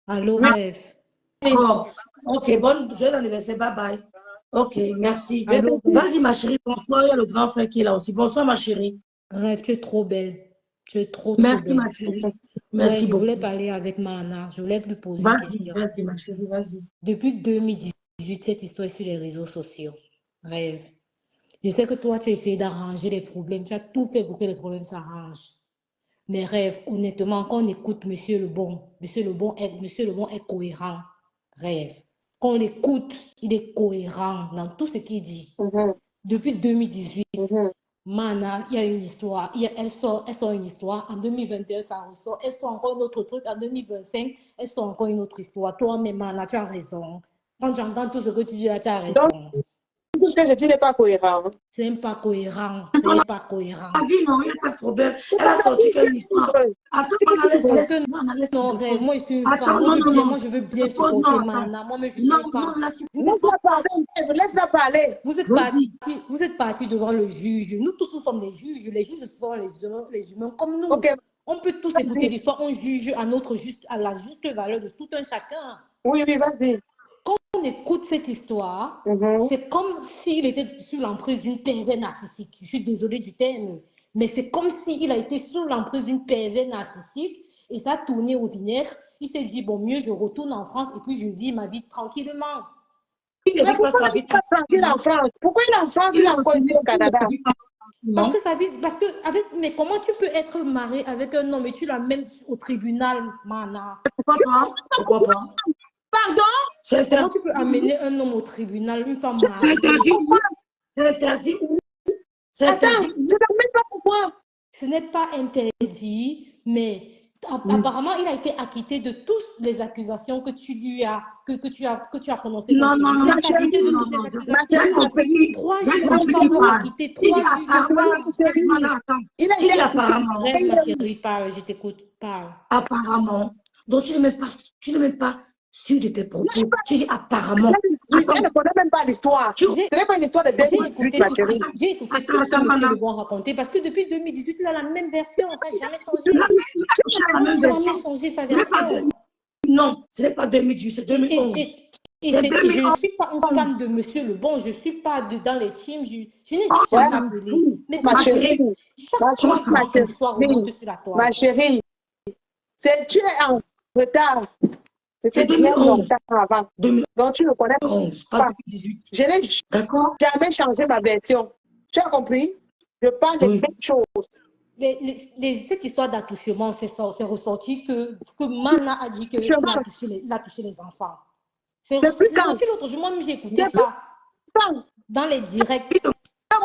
Allô, Rêve. Oh, ok, bon, joyeux anniversaire. Bye bye. Ok, merci. Vas-y, ma chérie. Bonsoir. Il y a le grand frère qui est là aussi. Bonsoir, ma chérie. Rêve, tu es trop belle. Tu es trop Merci, belle. ma chérie. Merci Je beaucoup. voulais parler avec Mana. Je voulais lui poser une question. Vas-y, ma chérie, vas-y. Depuis 2018, cette histoire est sur les réseaux sociaux. Rêve. Je sais que toi, tu as essayé d'arranger les problèmes. Tu as tout fait pour que les problèmes s'arrangent. Mais Rêve, honnêtement, quand on écoute Monsieur Lebon est cohérent. Rêve. Quand on l'écoute, il est cohérent dans tout ce qu'il dit. Depuis 2018, Mana, il y a une histoire. Elle sort une histoire. En 2021, ça ressort. Elle sort encore un autre truc. En 2025, elle sort encore une autre histoire. Toi-même, Mana, tu as raison. Quand j'entends tout ce que tu dis là, tu as raison. Tout ce que je dis n'est pas cohérent. Ce n'est pas cohérent. Ce n'est pas cohérent. Ah oui, non, il n'y a pas de problème. Elle a sorti qu'une histoire. Attends, non, Rêve, moi, je suis une femme. Moi, je veux bien supporter Mana. Moi, je suis une femme. Laisse-la parler. Vous êtes partis devant le juge. Nous tous, nous sommes les juges. Les juges sont les humains comme nous. Okay. On peut tous écouter l'histoire. On juge à la juste valeur de tout un chacun. Oui, vas-y. Quand on écoute cette histoire, c'est comme s'il était sous l'emprise d'une pervers narcissique. Je suis désolée du terme, mais c'est comme s'il a été sous l'emprise d'une pervers narcissique et ça a tourné au vinaigre. Il s'est dit, bon, mieux, je retourne en France et puis je vis ma vie tranquillement. Mais pourquoi il n'est pas tranquille en France? Pourquoi il est en France, il a encore été au Canada? Parce que ça veut, parce que mais comment tu peux être marié avec un homme et tu l'amènes au tribunal, Mana? Pourquoi pas? Pourquoi pas? Pardon? Comment tu peux amener un homme au tribunal, une femme C'est mariée? interdit où? C'est interdit où? C'est Attends, interdit je où? ne sais même pas pourquoi. Ce n'est pas interdit, mais apparemment, il a été acquitté de toutes les accusations que tu lui as, que tu as prononcées Non, contre non, lui. non, Il est acquitté de non, toutes les non. accusations. J'ai compris. Trois J'ai juges compris ensemble qu'il l'ont parle. acquitté. Il Trois dit juges apparemment. ensemble. Voilà, attends. Il a Il dit été apparemment. Rêve, ma chérie, parle, je t'écoute, parle. Apparemment. Donc, tu n'es même pas sûr de tes propos. Tu dis apparemment. Elle ne connaît même pas l'histoire. Ce J'ai n'est pas une histoire de j'ai 2018, écouté ma tout chérie. ça. J'ai écouté tout ce que M. Lebon racontait parce que depuis 2018, il a la même version. Ça n'a jamais changé. Tu as la même Ça n'a version. jamais changé sa Ce n'est pas version. Non, ce n'est pas 2018, c'est 2011. Et C'est je ne 2011. suis pas une fan de Monsieur Lebon, je ne suis pas dans les teams, je n'ai Oh, jamais appelé. Mais Ma chérie, chaque fois que l'histoire remonte sur la toile. ma chérie, tu es en retard. C'est C'était bien 2011. longtemps avant. 2011, Donc tu ne connais pas pas. 2018. Je n'ai D'accord? jamais changé ma version. Tu as compris? Je parle de Oui. quelque chose. Cette histoire d'attouchement, c'est ressorti que Mana a dit qu'il a touché les enfants. C'est ressorti l'autre jour. Moi-même, j'ai écouté ça dans les directs.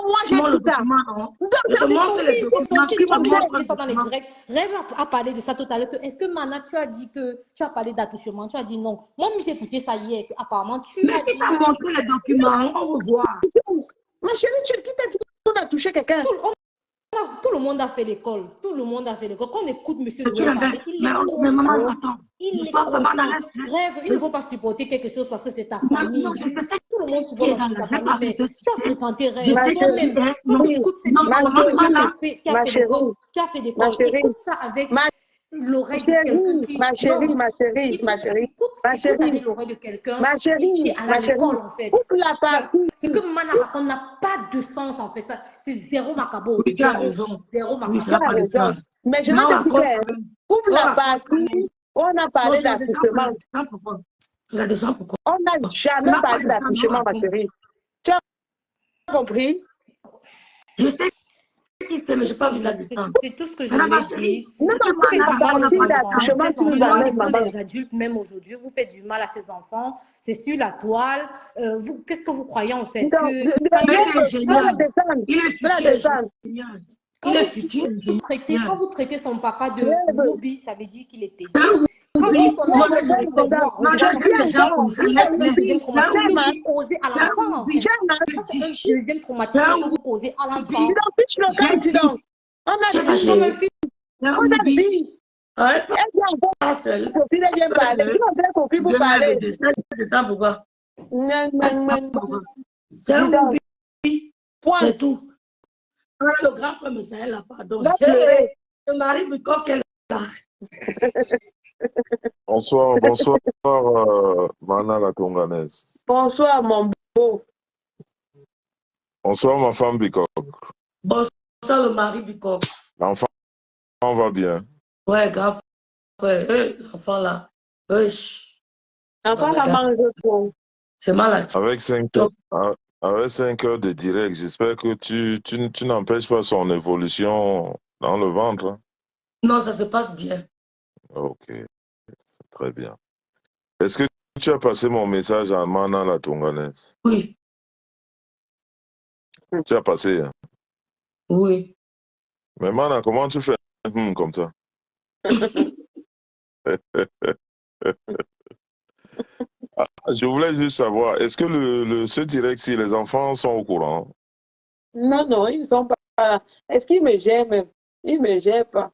Moi, j'ai Comment le tout ça. document, non? Je te montre les documents qui me montrent le Ça dans les document. directs. Rêve a parlé de ça tout à l'heure. Est-ce que Mana, tu as dit que tu as parlé d'attouchement? Tu as dit non. Moi-même, j'ai écouté ça hier. Apparemment, tu Mais as qui dit. t'a montré les documents? On veut voir. Ma chérie, qui t'a dit qu'on a touché quelqu'un? Tout le monde a fait l'école. Tout le monde a fait l'école. Quand on écoute M. Lebon parler, il est Mais maman, constant. attends. Il est constant. Rêve, ils ne vont pas supporter quelque chose parce que c'est ta famille. Non, je sais Tout le monde qui est supporte dans ta la famille, mais tu as fréquenté Rêve. Je sais Toi-même, quand tu écoutes cette histoire, tu as fait l'école. Écoute ça avec l'oreille de quelqu'un qui... Ma chérie, Écoute avec l'oreille de quelqu'un qui est à l'école, en fait. la partie. Ce que Mana raconte n'a pas de sens, en fait. C'est zéro macabo. Oui, tu as raison. Zéro macabo. Oui, ça n'a pas de sens. Mais je vais te dire, pour la partie, on a parlé d'attouchement. Regardez-ça pourquoi. On n'a jamais parlé d'attouchement, ma chérie. Tu as compris? Je sais qui c'est, mais je n'ai pas vu la distance. C'est tout ce que je voulais dire. Non, d'attouchement, tu nous amènes, maman. Les adultes, même aujourd'hui, vous faites du mal à ces enfants. C'est sur la toile. Qu'est-ce que vous croyez en fait? Quand vous traitez son papa de lobby, ça veut dire qu'il est pédé. Quand son enfant deuxième traumatisme que vous causez à l'enfant. Un deuxième traumatisme que vous causez à l'enfant. On a dit. On a dit. Elle vient parler. Tu n'as pas compris pour parler. C'est ça pourquoi. C'est un lobby. C'est tout. Le grand frère me s'est là, pardon. Le mari me coque là. Bonsoir, Mana la Congolaise. Bonsoir, mon beau. Bonsoir, ma femme Bicok. Bonsoir, le mari Bicok. L'enfant va bien. Ouais, grand frère. L'enfant là. L'enfant là mange trop. C'est malade. Avec 5 heures de direct, j'espère que tu n'empêches pas son évolution dans le ventre. Hein? Non, ça se passe bien. Ok, c'est très bien. Est-ce que tu as passé mon message à Mana la Tonganaise? Oui. Tu as passé, hein? Oui. Mais Mana, comment tu fais comme ça? Je voulais juste savoir, est-ce que ce direct, si les enfants sont au courant? Non, ils ne sont pas là. Est-ce qu'ils me gèrent même? Ils ne me gèrent pas.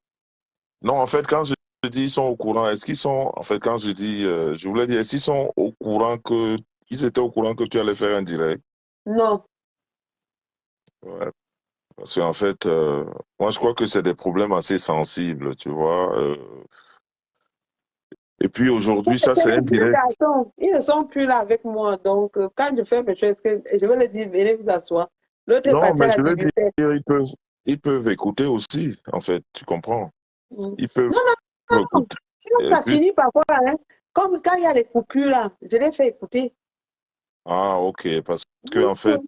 Non, en fait, quand je dis ils sont au courant, est-ce qu'ils sont, en fait, quand je dis, je voulais dire, est-ce qu'ils sont au courant ils étaient au courant que tu allais faire un direct? Non. Ouais. Parce qu'en fait, moi, je crois que c'est des problèmes assez sensibles, tu vois. Et puis aujourd'hui, ça, c'est un direct. Ils ne sont plus là avec moi. Donc, quand je fais mes choses, je vais leur dire, venez vous asseoir. L'autre est Non, parti à mais la je veux bibliothèque. dire, ils peuvent écouter aussi, en fait, tu comprends? Ils peuvent Non. écouter. Sinon, ça finit parfois, hein. Comme quand il y a les coupures, là, je les fais écouter. Ah, ok, parce que, en fait,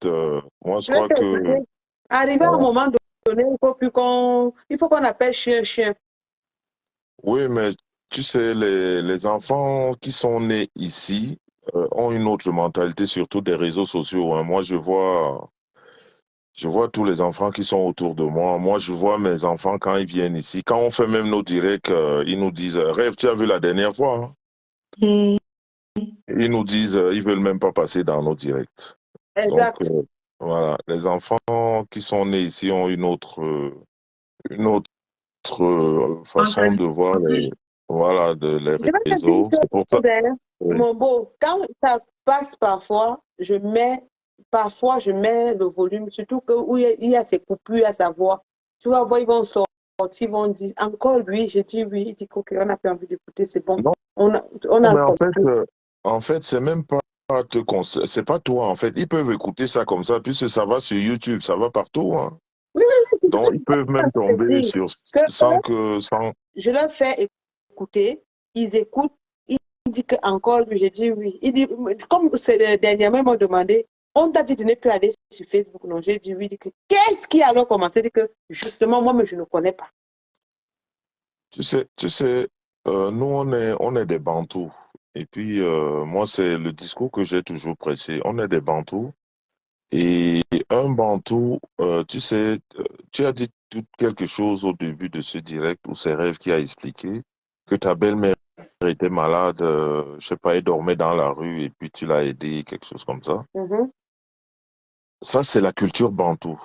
moi, je crois que... Arrivé à un moment il faut qu'on appelle chien. Oui, mais tu sais, les enfants qui sont nés ici ont une autre mentalité, surtout des réseaux sociaux, hein. Moi, je vois tous les enfants qui sont autour de moi. Moi, je vois mes enfants quand ils viennent ici. Quand on fait même nos directs, ils nous disent, Rêve, tu as vu la dernière fois, hein? Mm. Ils nous disent, ils veulent même pas passer dans nos directs. Donc, Exact. voilà, les enfants qui sont nés ici ont une autre façon de voir voilà, les Je vais te dire une réseaux. C'est pour ça. chose, hein, Oui. mon beau. Quand ça passe parfois, je mets le volume, surtout que où il y a ces coupures à sa voix. Tu vas voir, ils vont sortir, ils vont dire encore lui. Je dis oui. Il dit OK, on n'a pas envie d'écouter, c'est bon. Non, On a mais compris. en fait, c'est même pas c'est pas toi, en fait. Ils peuvent écouter ça comme ça, puisque ça va sur YouTube, ça va partout, hein. Oui, oui, oui, Donc, ils peuvent même je veux tomber dire sur, que sans. je leur fais écouter, ils écoutent, il dit que encore lui, j'ai dit oui. Il dit, comme dernièrement, ils m'ont demandé, on t'a dit de ne plus aller sur Facebook. Non, j'ai dit oui. Il dit que qu'est-ce qui a alors commencé? Il dit que justement, moi, mais je ne connais pas. Tu sais, nous, on est des Bantous. Et puis, moi, c'est le discours que j'ai toujours prêché. On est des Bantous. Et un Bantou, tu sais, tu as dit quelque chose au début de ce direct ou ces rêves qui a expliqué que ta belle-mère était malade, je sais pas, elle dormait dans la rue et puis tu l'as aidée, quelque chose comme ça. Mhm, Ça, c'est la culture Bantou.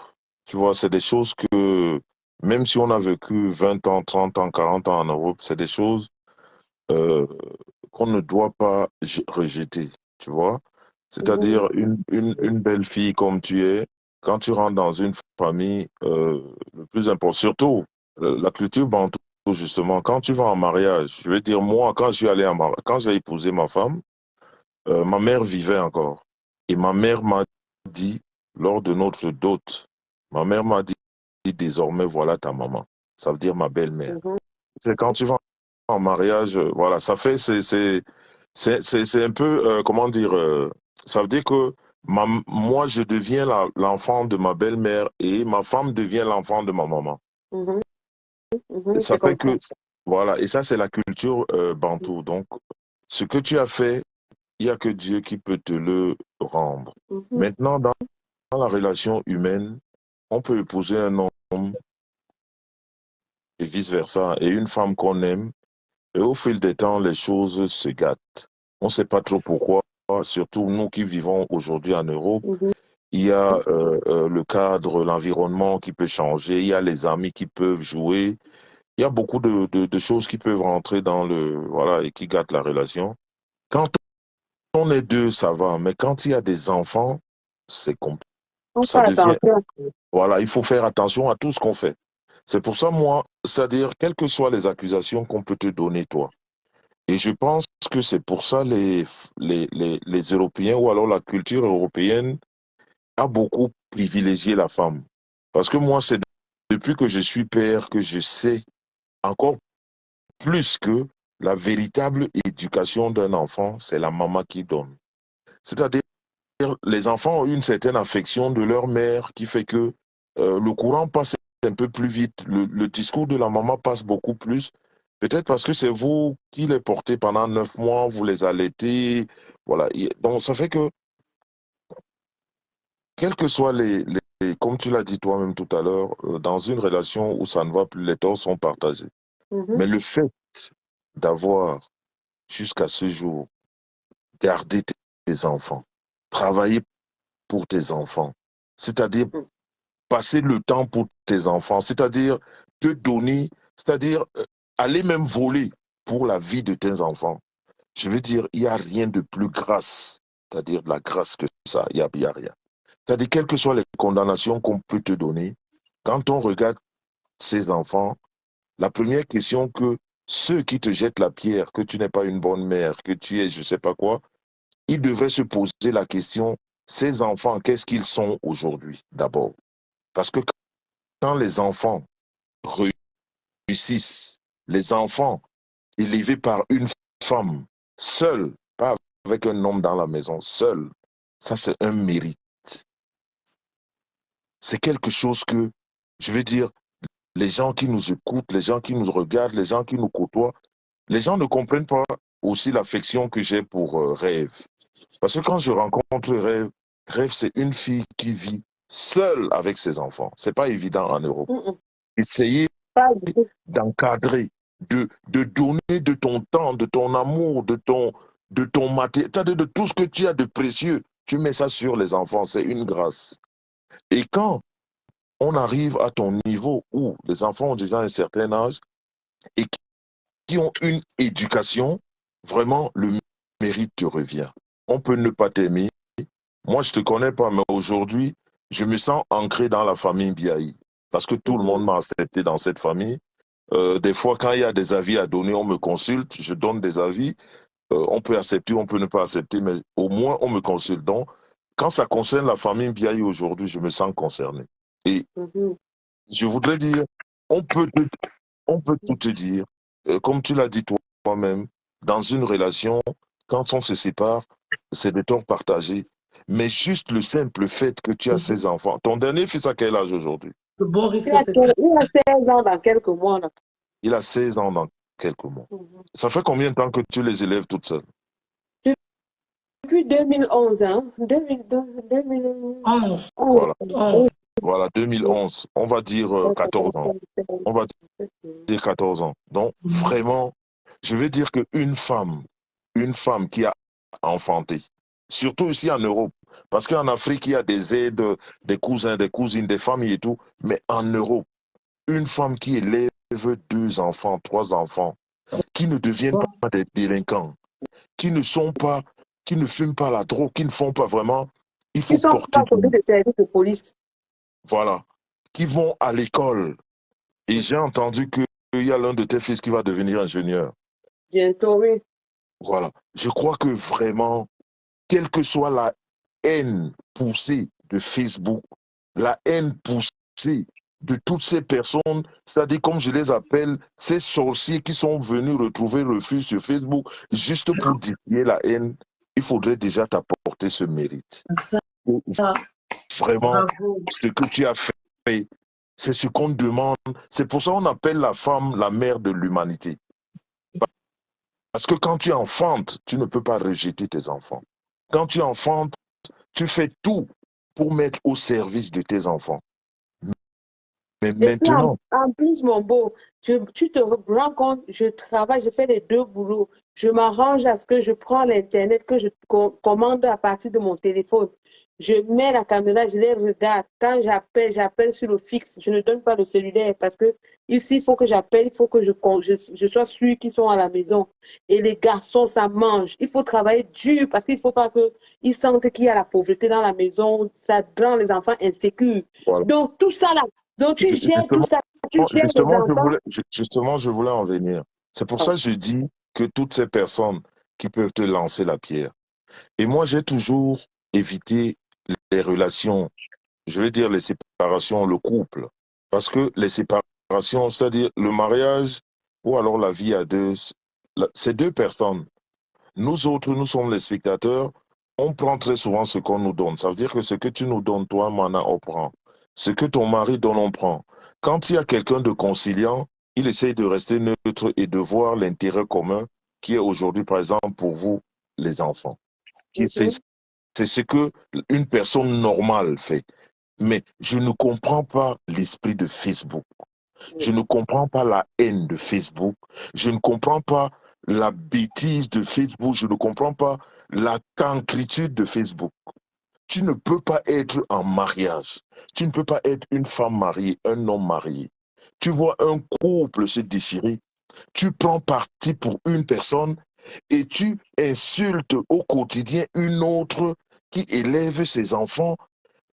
Tu vois, c'est des choses que, même si on a vécu 20 ans, 30 ans, 40 ans en Europe, c'est des choses euh, qu'on ne doit pas rejeter, tu vois. mhm, C'est-à-dire une belle fille comme tu es, quand tu rentres dans une famille, le plus important, surtout la culture bantou, justement, quand tu vas en mariage, je veux dire, moi, quand je suis allé en mariage, quand j'ai épousé ma femme, ma mère vivait encore. Et ma mère m'a dit, lors de notre dot, ma mère m'a dit, désormais, voilà ta maman. Ça veut dire ma belle-mère. mhm. C'est quand tu vas en mariage, voilà, ça fait, c'est un peu, comment dire, ça veut dire que moi, je deviens l'enfant de ma belle-mère et ma femme devient l'enfant de ma maman. Mhm, Et mhm, ça c'est fait comme ça. que, voilà, et ça, c'est la culture bantou. Donc, ce que tu as fait, il n'y a que Dieu qui peut te le rendre. Mhm, Maintenant, dans la relation humaine, on peut épouser un homme et vice-versa, et une femme qu'on aime. Et au fil des temps, les choses se gâtent. On ne sait pas trop pourquoi, surtout nous qui vivons aujourd'hui en Europe. mhm. Il y a le cadre, l'environnement qui peut changer, il y a les amis qui peuvent jouer, il y a beaucoup de choses qui peuvent rentrer dans voilà, et qui gâtent la relation. Quand on est deux, ça va, mais quand il y a des enfants, c'est compliqué. On fait Ça devient, attention. voilà, il faut faire attention à tout ce qu'on fait. C'est pour ça, moi, c'est-à-dire, quelles que soient les accusations qu'on peut te donner, toi, et je pense que c'est pour ça les Européens ou alors la culture européenne a beaucoup privilégié la femme. Parce que moi, c'est depuis que je suis père que je sais encore plus que la véritable éducation d'un enfant, c'est la maman qui donne. C'est-à-dire, les enfants ont une certaine affection de leur mère qui fait que le courant passe un peu plus vite, le discours de la maman passe beaucoup plus. Peut-être parce que c'est vous qui les portez pendant 9 mois, vous les allaitez. Voilà. Donc, ça fait que, quels que soient comme tu l'as dit toi-même tout à l'heure, dans une relation où ça ne va plus, les torts sont partagés. Mhm, Mais le fait d'avoir, jusqu'à ce jour, gardé tes enfants, travaillé pour tes enfants, c'est-à-dire passer le temps pour tes enfants, c'est-à-dire te donner, c'est-à-dire aller même voler pour la vie de tes enfants. Je veux dire, il n'y a rien de plus grâce, c'est-à-dire de la grâce que ça, il y a rien. C'est-à-dire, quelles que soient les condamnations qu'on peut te donner, quand on regarde ces enfants, la première question que ceux qui te jettent la pierre, que tu n'es pas une bonne mère, que tu es je ne sais pas quoi, ils devraient se poser la question, ces enfants, qu'est-ce qu'ils sont aujourd'hui d'abord? Parce que quand les enfants réussissent, les enfants élevés par une femme seule, pas avec un homme dans la maison, seul, ça c'est un mérite. C'est quelque chose que je veux dire, les gens qui nous écoutent, les gens qui nous regardent, les gens qui nous côtoient, les gens ne comprennent pas aussi l'affection que j'ai pour Rêve. Parce que quand je rencontre Rêve, Rêve, c'est une fille qui vit seule avec ses enfants. C'est pas évident en Europe. Essayez d'encadrer, de donner de ton temps, de ton amour, de ton matériel, de tout ce que tu as de précieux. Tu mets ça sur les enfants, c'est une grâce. Et quand on arrive à ton niveau où les enfants ont déjà un certain âge et qui ont une éducation, vraiment, le mérite te revient. On peut ne pas t'aimer. Moi, je ne te connais pas, mais aujourd'hui, je me sens ancré dans la famille Biaï parce que tout le monde m'a accepté dans cette famille. Des fois, quand il y a des avis à donner, on me consulte, je donne des avis. On peut accepter, on peut ne pas accepter, mais au moins, on me consulte. Donc, quand ça concerne la famille Biaï aujourd'hui, je me sens concerné. Et je voudrais dire, on peut tout te dire, comme tu l'as dit toi-même, dans une relation, quand on se sépare, c'est de tort partagé. Mais juste le simple fait que tu as ces enfants. Ton dernier fils a quel âge aujourd'hui? Bon risque Il a 16 ans dans quelques mois. Là. Il a 16 ans dans quelques mois. Ça fait combien de temps que tu les élèves toutes seules? Depuis 2011, hein? 2011. Voilà, 2011. On va dire 14 ans. On va dire 14 ans. Donc, vraiment, je veux dire qu'une femme qui a enfanté, surtout ici en Europe, parce qu'en Afrique, il y a des aides, des cousins, des cousines, des familles et tout, mais en Europe, une femme qui élève 2 enfants, 3 enfants, qui ne deviennent pas des délinquants, qui ne fument pas la drogue, qui ne font pas vraiment, il faut porter de service de police. Voilà, qui vont à l'école. Et j'ai entendu qu'il y a l'un de tes fils qui va devenir ingénieur. Bientôt, oui. Voilà, je crois que vraiment, quelle que soit la haine poussée de Facebook, la haine poussée de toutes ces personnes, c'est-à-dire comme je les appelle, ces sorciers qui sont venus retrouver refuge sur Facebook juste pour distiller la haine, il faudrait déjà t'apporter ce mérite. Vraiment, ce que tu as fait, c'est ce qu'on demande. C'est pour ça qu'on appelle la femme la mère de l'humanité. Parce que quand tu enfantes, tu ne peux pas rejeter tes enfants. Quand tu enfantes, tu fais tout pour mettre au service de tes enfants. Mais maintenant... En plus, mon beau, tu te rends compte, je travaille, je fais les 2 boulots. Je m'arrange à ce que je prends l'Internet, que je commande à partir de mon téléphone. Je mets la caméra, je les regarde. Quand j'appelle sur le fixe. Je ne donne pas le cellulaire parce que ici, il faut que j'appelle, il faut que je sois sûr qu'ils sont à la maison. Et les garçons, ça mange. Il faut travailler dur parce qu'il ne faut pas qu'ils sentent qu'il y a la pauvreté dans la maison. Ça rend les enfants insécures. Voilà. Donc, tout ça là. Donc, tu gères tout ça. Justement, je voulais en venir. C'est pour ça que je dis que toutes ces personnes qui peuvent te lancer la pierre. Et moi, j'ai toujours évité les relations, je vais dire les séparations, le couple. Parce que les séparations, c'est-à-dire le mariage ou alors la vie à deux, c'est 2 personnes. Nous autres, nous sommes les spectateurs. On prend très souvent ce qu'on nous donne. Ça veut dire que ce que tu nous donnes, toi, Mana, on prend. Ce que ton mari donne, on prend. Quand il y a quelqu'un de conciliant, il essaye de rester neutre et de voir l'intérêt commun qui est aujourd'hui, par exemple, pour vous, les enfants. C'est ce qu'une personne normale fait. Mais je ne comprends pas l'esprit de Facebook. Je ne comprends pas la haine de Facebook. Je ne comprends pas la bêtise de Facebook. Je ne comprends pas la cancritude de Facebook. Tu ne peux pas être en mariage. Tu ne peux pas être une femme mariée, un homme marié. Tu vois un couple se déchirer. Tu prends parti pour une personne et tu insultes au quotidien une autre qui élève ses enfants.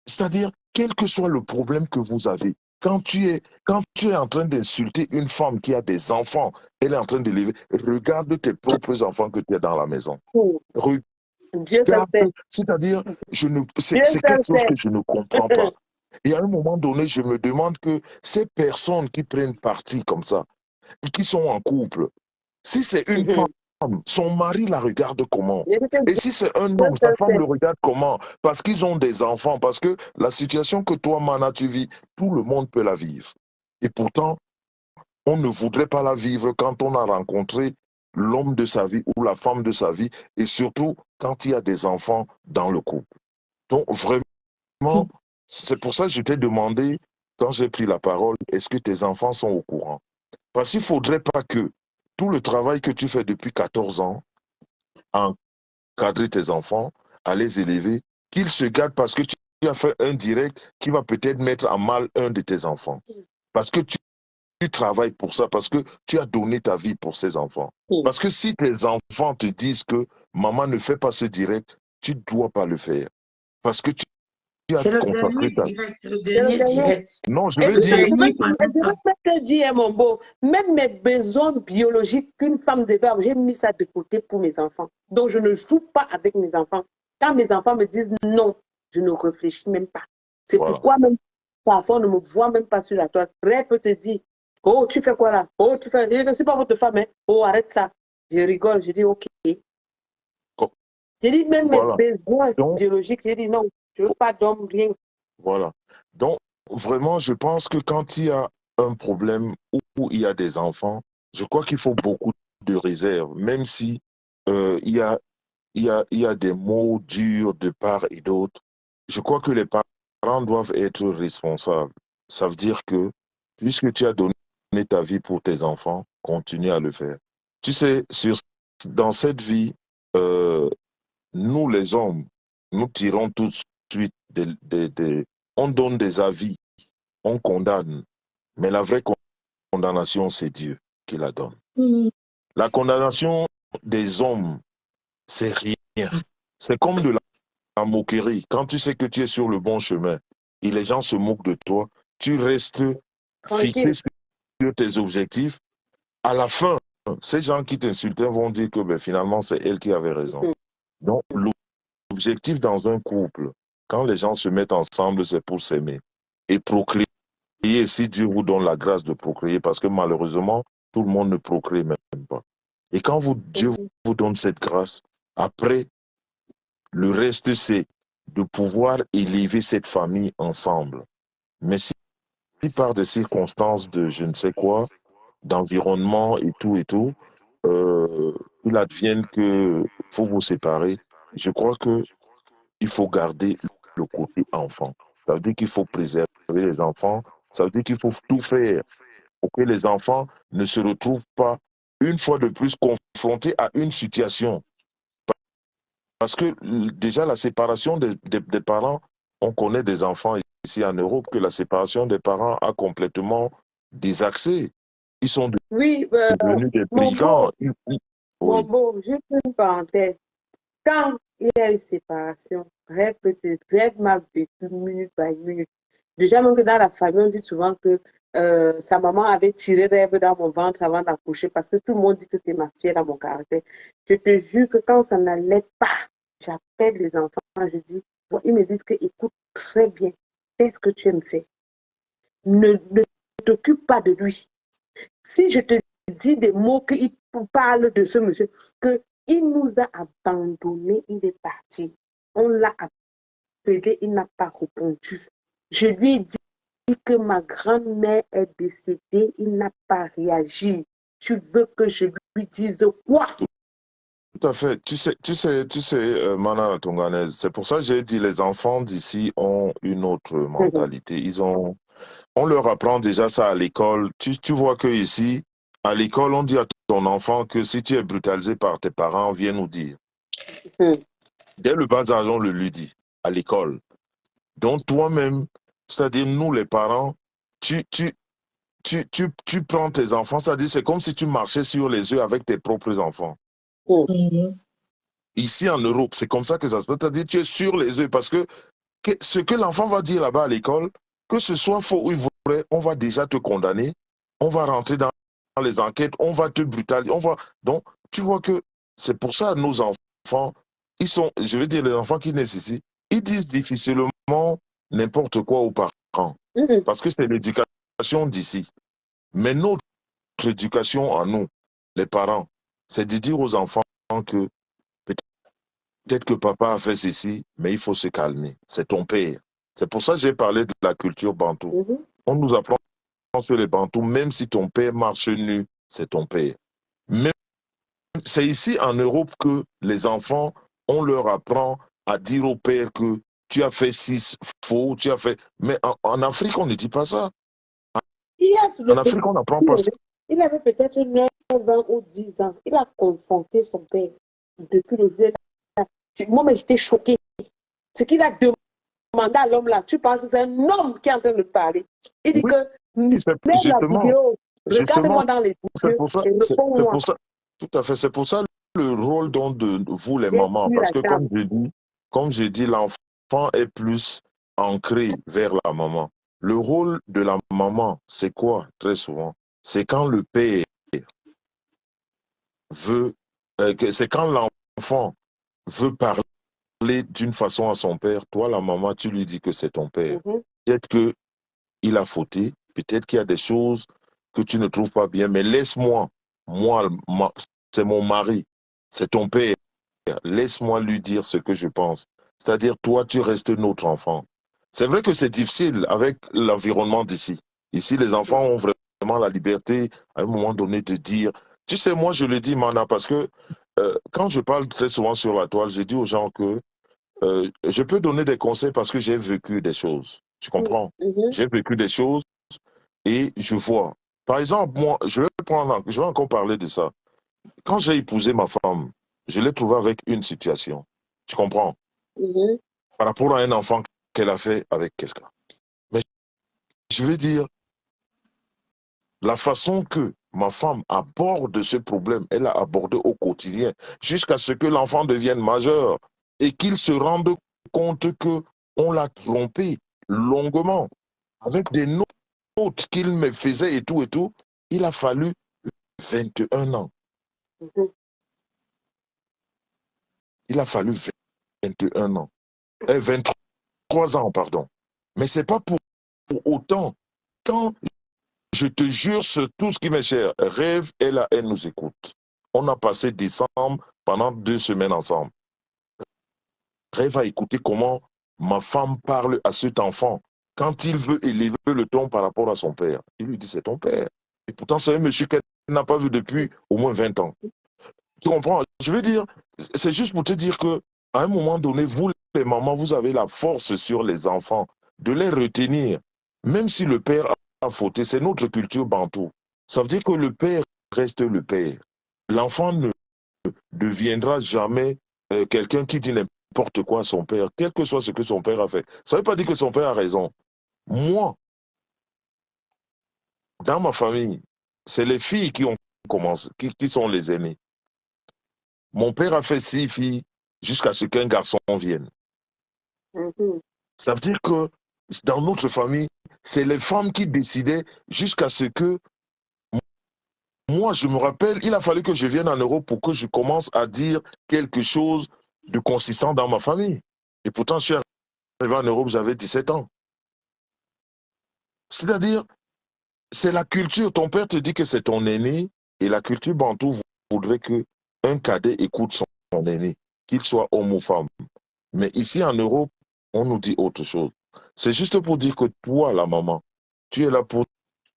C'est-à-dire, quel que soit le problème que vous avez, quand tu es en train d'insulter une femme qui a des enfants, elle est en train d'élever, regarde tes propres enfants que tu as dans la maison. C'est-à-dire, c'est quelque chose que je ne comprends pas. Et à un moment donné, je me demande que ces personnes qui prennent parti comme ça, qui sont en couple, si c'est une femme son mari la regarde comment? Je te Et dis, si c'est un je homme, te sa femme sais. le regarde comment? Parce qu'ils ont des enfants, parce que la situation que toi, Mana, tu vis, tout le monde peut la vivre. Et pourtant, on ne voudrait pas la vivre quand on a rencontré l'homme de sa vie ou la femme de sa vie, et surtout quand il y a des enfants dans le couple. Donc vraiment, c'est pour ça que je t'ai demandé, quand j'ai pris la parole, est-ce que tes enfants sont au courant? Parce qu'il ne faudrait pas que tout le travail que tu fais depuis 14 ans, à encadrer tes enfants, à les élever, qu'ils se gardent parce que tu as fait un direct qui va peut-être mettre à mal un de tes enfants. Parce que tu travailles pour ça, parce que tu as donné ta vie pour ces enfants. Parce que si tes enfants te disent que maman ne fait pas ce direct, tu ne dois pas le faire. Parce que tu as C'est le consacré dernier ta... direct, le C'est le dernier dernier. direct. Non, je Et veux puis, dire... je dernier qu'on vais attend ça. même te dire, mon beau, même mes besoins biologiques qu'une femme devait avoir, j'ai mis ça de côté pour mes enfants. Donc, je ne joue pas avec mes enfants. Quand mes enfants me disent non, je ne réfléchis même pas. C'est Voilà. pourquoi même parfois, on ne me voit même pas sur la toile. Bref, peut te dire, oh, tu fais quoi là? Oh, tu fais, je ne suis pas votre femme, hein. Oh, arrête ça. Je rigole, je dis, ok. J'ai dit, même Voilà. mes besoins Donc, biologiques, j'ai dit, non, je ne veux pas d'homme, rien. voilà. Donc, vraiment, je pense que quand il y a un problème où il y a des enfants, je crois qu'il faut beaucoup de réserve, même si il y a des mots durs de part et d'autre. Je crois que les parents doivent être responsables. Ça veut dire que, puisque tu as donné ta vie pour tes enfants, continue à le faire. Tu sais, dans cette vie, euh, nous les hommes, nous tirons tout de suite on donne des avis, on condamne, mais la vraie condamnation, c'est Dieu qui la donne. La condamnation des hommes, c'est rien. C'est comme de la moquerie. Quand tu sais que tu es sur le bon chemin et les gens se moquent de toi, tu restes fixé Tranquille. sur tes objectifs. À la fin, ces gens qui t'insultaient vont dire que finalement, c'est elle qui avait raison. Donc, l'objectif dans un couple, quand les gens se mettent ensemble, c'est pour s'aimer et procréer. Si Dieu vous donne la grâce de procréer, parce que malheureusement, tout le monde ne procrée même pas. Et quand Dieu vous donne cette grâce, après, le reste, c'est de pouvoir élever cette famille ensemble. Mais si par des circonstances de je ne sais quoi, d'environnement et tout, il advienne que faut vous séparer, je crois que il faut garder le côté enfant. Ça veut dire qu'il faut préserver les enfants. Ça veut dire qu'il faut tout faire pour que les enfants ne se retrouvent pas une fois de plus confrontés à une situation. Parce que déjà la séparation des parents, on connaît des enfants ici en Europe que la séparation des parents a complètement désaxé. Ils sont Oui, devenus des mon brigands. beau, mon Oui. beau, juste une parenthèse. Quand il y a une séparation, rêve peut-être, rêve m'a vécu minute par minute. Déjà, même que dans la famille, on dit souvent que sa maman avait tiré rêve dans mon ventre avant d'accoucher parce que tout le monde dit que c'est ma fille dans mon caractère. Je te jure que quand ça n'allait pas, j'appelle les enfants, je dis, bon, ils me disent que écoute très bien, fais ce que tu aimes faire. Ne t'occupe pas de lui. Si je te dis des mots qu'il parle de ce monsieur, qu'il nous a abandonnés, il est parti. On l'a appelé, il n'a pas répondu. Je lui ai dit que ma grand-mère est décédée, il n'a pas réagi. Tu veux que je lui dise quoi? Tout à fait. Tu sais, Mana Tonganaise, c'est pour ça que j'ai dit les enfants d'ici ont une autre mentalité. On leur apprend déjà ça à l'école. Tu vois que ici, à l'école, on dit à ton enfant que si tu es brutalisé par tes parents, viens nous dire. Dès le bas âge, on le lui dit à l'école. Donc toi-même, c'est-à-dire nous les parents, tu prends tes enfants, c'est-à-dire c'est comme si tu marchais sur les œufs avec tes propres enfants. Ici en Europe, c'est comme ça que ça se passe. C'est-à-dire tu es sur les œufs parce que ce que l'enfant va dire là-bas à l'école, que ce soit faux ou vrai, on va déjà te condamner, on va rentrer dans les enquêtes, on va te brutaliser, Donc, tu vois que c'est pour ça que nos enfants, ils sont, je veux dire, les enfants qui naissent ici, ils disent difficilement n'importe quoi aux parents. Parce que c'est l'éducation d'ici. Mais notre éducation à nous, les parents, c'est de dire aux enfants que peut-être que papa a fait ceci, mais il faut se calmer. C'est ton père. C'est pour ça que j'ai parlé de la culture bantou. On nous apprend sur les bantous, même si ton père marche nu, c'est ton père. Même, c'est ici en Europe que les enfants, on leur apprend à dire au père que tu as fait 6 faux, tu as fait... Mais en Afrique, on ne dit pas ça. En Afrique, on n'apprend pas ça. Il avait peut-être 9 ans ou 10 ans. Il a confronté son père depuis le vieux. Moi, mais j'étais choquée. Ce qu'il a demandé à l'homme là, tu penses que c'est un homme qui est en train de parler. Il dit Oui, que mets la vidéo, regarde-moi dans les yeux et réponds-moi. Tout à fait. C'est pour ça le rôle de vous, les mamans. Parce que comme je dis, l'enfant est plus ancré vers la maman. Le rôle de la maman, c'est quoi très souvent? C'est quand le père veut, c'est quand l'enfant veut parler d'une façon à son père, toi, la maman, tu lui dis que c'est ton père. Peut-être qu'il a fauté, peut-être qu'il y a des choses que tu ne trouves pas bien, mais laisse-moi, c'est mon mari, c'est ton père, laisse-moi lui dire ce que je pense. C'est-à-dire, toi, tu restes notre enfant. C'est vrai que c'est difficile avec l'environnement d'ici. Ici, les enfants ont vraiment la liberté, à un moment donné, de dire... Tu sais, moi, je le dis, Mana, parce que quand je parle très souvent sur la toile, je dis aux gens que je peux donner des conseils parce que j'ai vécu des choses. Tu comprends? J'ai vécu des choses et je vois. Par exemple, moi, je vais encore parler de ça. Quand j'ai épousé ma femme, je l'ai trouvée avec une situation. Tu comprends? Par rapport à un enfant qu'elle a fait avec quelqu'un. Mais je veux dire, la façon que ma femme aborde ce problème, elle l'a abordé au quotidien, jusqu'à ce que l'enfant devienne majeur et qu'il se rende compte que on l'a trompé longuement avec des notes qu'il me faisait et tout. Il a fallu 21 ans. Il a fallu 21 ans. 23 ans, pardon. Mais c'est pas pour autant. Quand je te jure sur tout ce qui m'est cher, Rêve, elle nous écoute. On a passé décembre pendant 2 semaines ensemble. Rêve a écouté comment ma femme parle à cet enfant quand il veut élever le ton par rapport à son père. Il lui dit, c'est ton père. Et pourtant, c'est un monsieur qu'elle n'a pas vu depuis au moins 20 ans. Tu comprends? Je veux dire, c'est juste pour te dire que à un moment donné, vous, les mamans, vous avez la force sur les enfants de les retenir. Même si le père a fauté, c'est notre culture bantou. Ça veut dire que le père reste le père. L'enfant ne deviendra jamais quelqu'un qui dit n'importe quoi à son père, quel que soit ce que son père a fait. Ça ne veut pas dire que son père a raison. Moi, dans ma famille, c'est les filles qui ont commencé, qui sont les aînées. Mon père a fait 6 filles jusqu'à ce qu'un garçon vienne. Ça veut dire que dans notre famille, c'est les femmes qui décidaient jusqu'à ce que moi, je me rappelle, il a fallu que je vienne en Europe pour que je commence à dire quelque chose de consistant dans ma famille. Et pourtant, je suis arrivé en Europe, j'avais 17 ans. C'est-à-dire, c'est la culture. Ton père te dit que c'est ton aîné et la culture bantou voudrait qu'un cadet écoute son aîné, qu'il soit homme ou femme. Mais ici en Europe, on nous dit autre chose. C'est juste pour dire que toi, la maman, tu es là pour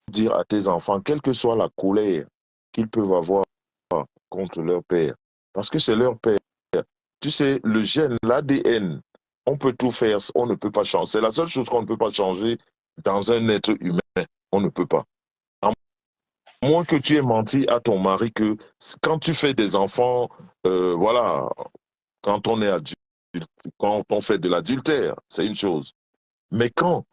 dire à tes enfants, quelle que soit la colère qu'ils peuvent avoir contre leur père, parce que c'est leur père. Tu sais, le gène, l'ADN, on peut tout faire, on ne peut pas changer. C'est la seule chose qu'on ne peut pas changer dans un être humain. On ne peut pas. À moins que tu aies menti à ton mari que quand tu fais des enfants, voilà, quand on est adulte, quand on fait de l'adultère, c'est une chose. Mais quand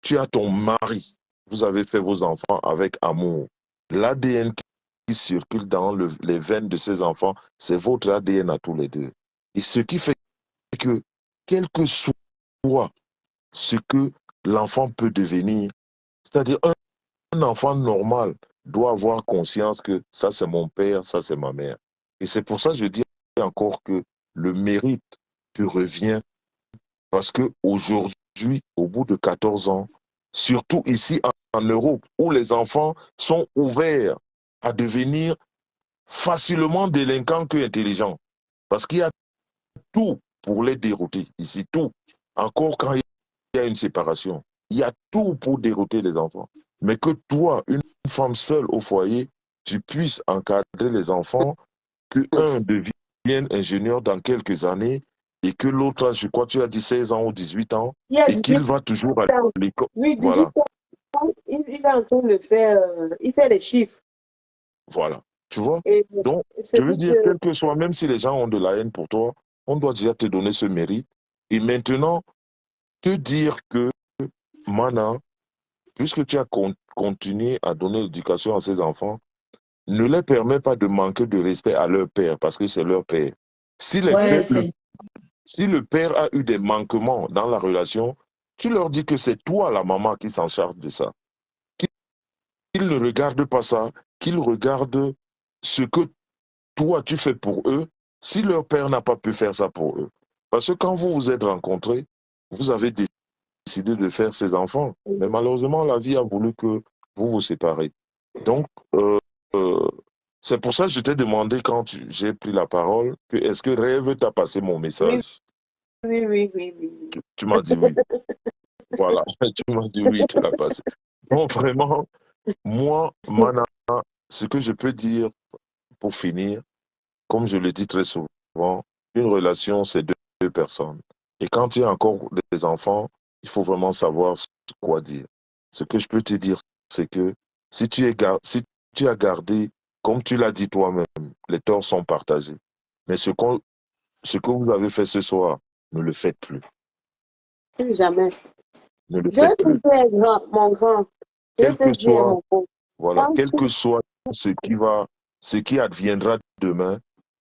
tu as ton mari, vous avez fait vos enfants avec amour, l'ADN qui circule dans les veines de ces enfants, c'est votre ADN à tous les deux. Et ce qui fait que, quel que soit ce que l'enfant peut devenir, c'est-à-dire un enfant normal doit avoir conscience que ça c'est mon père, ça c'est ma mère. Et c'est pour ça que je dis encore que le mérite te revient parce qu'aujourd'hui, au bout de 14 ans, surtout ici en Europe, où les enfants sont ouverts à devenir facilement délinquants que intelligents. Parce qu'il y a tout pour les dérouter. Ici, tout. Encore quand il y a une séparation, il y a tout pour dérouter les enfants. Mais que toi, une femme seule au foyer, tu puisses encadrer les enfants, que un devienne ingénieur dans quelques années et que l'autre, je crois que tu as dit 16 ans ou 18 ans, et qu'il va toujours à l'école. Oui, 18 Voilà. ans, il est en train de faire, il fait les chiffres. Voilà. Tu vois? Et Donc, je veux dire, quel que soit, même si les gens ont de la haine pour toi, on doit déjà te donner ce mérite. Et maintenant, te dire que, Mana, puisque tu as continué à donner l'éducation à ces enfants, ne les permet pas de manquer de respect à leur père, parce que c'est leur père. Si, si le père a eu des manquements dans la relation, tu leur dis que c'est toi, la maman, qui s'en charge de ça. Qu'ils ne regardent pas ça, qu'ils regardent ce que toi, tu fais pour eux, si leur père n'a pas pu faire ça pour eux. Parce que quand vous vous êtes rencontrés, vous avez décidé de faire ces enfants. Mais malheureusement, la vie a voulu que vous vous séparez. Donc, euh, c'est pour ça que je t'ai demandé quand j'ai pris la parole, que est-ce que Rêve t'a passé mon message? Oui. Tu m'as dit oui. Voilà, tu m'as dit oui, tu l'as passé. Bon, vraiment, moi, Mana, ce que je peux dire pour finir, comme je le dis très souvent, une relation, c'est deux personnes. Et quand tu as encore des enfants, il faut vraiment savoir quoi dire. Ce que je peux te dire, c'est que si si tu as gardé, comme tu l'as dit toi-même, les torts sont partagés. Mais ce que vous avez fait ce soir, ne le faites plus. Plus jamais. Ne le Je vais faites te plus. dire, mon grand. Je vais Quel te que dire, soit, mon pauvre. voilà, quel que soit ce qui adviendra demain,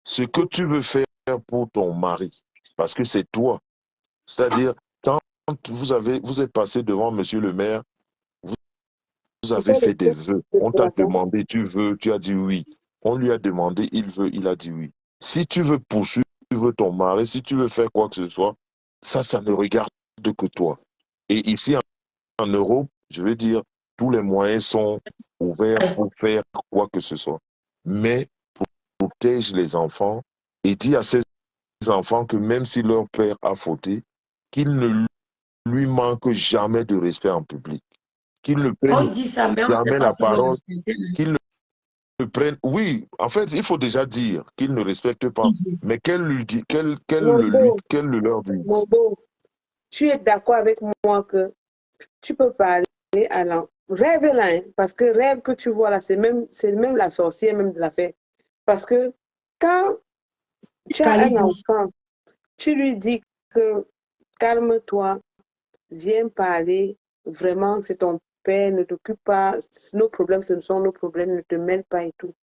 ce que tu veux faire pour ton mari, parce que c'est toi. C'est-à-dire, quand vous êtes passé devant monsieur le maire, vous avez fait des vœux. On t'a demandé, tu veux, tu as dit oui. On lui a demandé, il veut, il a dit oui. Si tu veux poursuivre ton mari, si tu veux faire quoi que ce soit, ça ne regarde que toi. Et ici, en Europe, je veux dire, tous les moyens sont ouverts pour faire quoi que ce soit. Mais protège les enfants et dis à ces enfants que même si leur père a fauté, qu'ils ne lui manquent jamais de respect en public. Qu'ils ne On prennent dit ça, mais on ne sait jamais pas la se le parole, respecter. qu'ils ne prennent... Oui, en fait, il faut déjà dire qu'ils ne respectent pas, mais qu'elle le leur Mon dise. beau, tu es d'accord avec moi que tu peux parler à la... Rêve là, hein, parce que rêve que tu vois là, c'est même la sorcière même de l'affaire. Parce que quand tu as un enfant, tu lui dis que calme-toi, viens parler, vraiment, c'est ton père, ne t'occupe pas, nos problèmes, ce ne sont nos problèmes, ne te mêle pas et tout.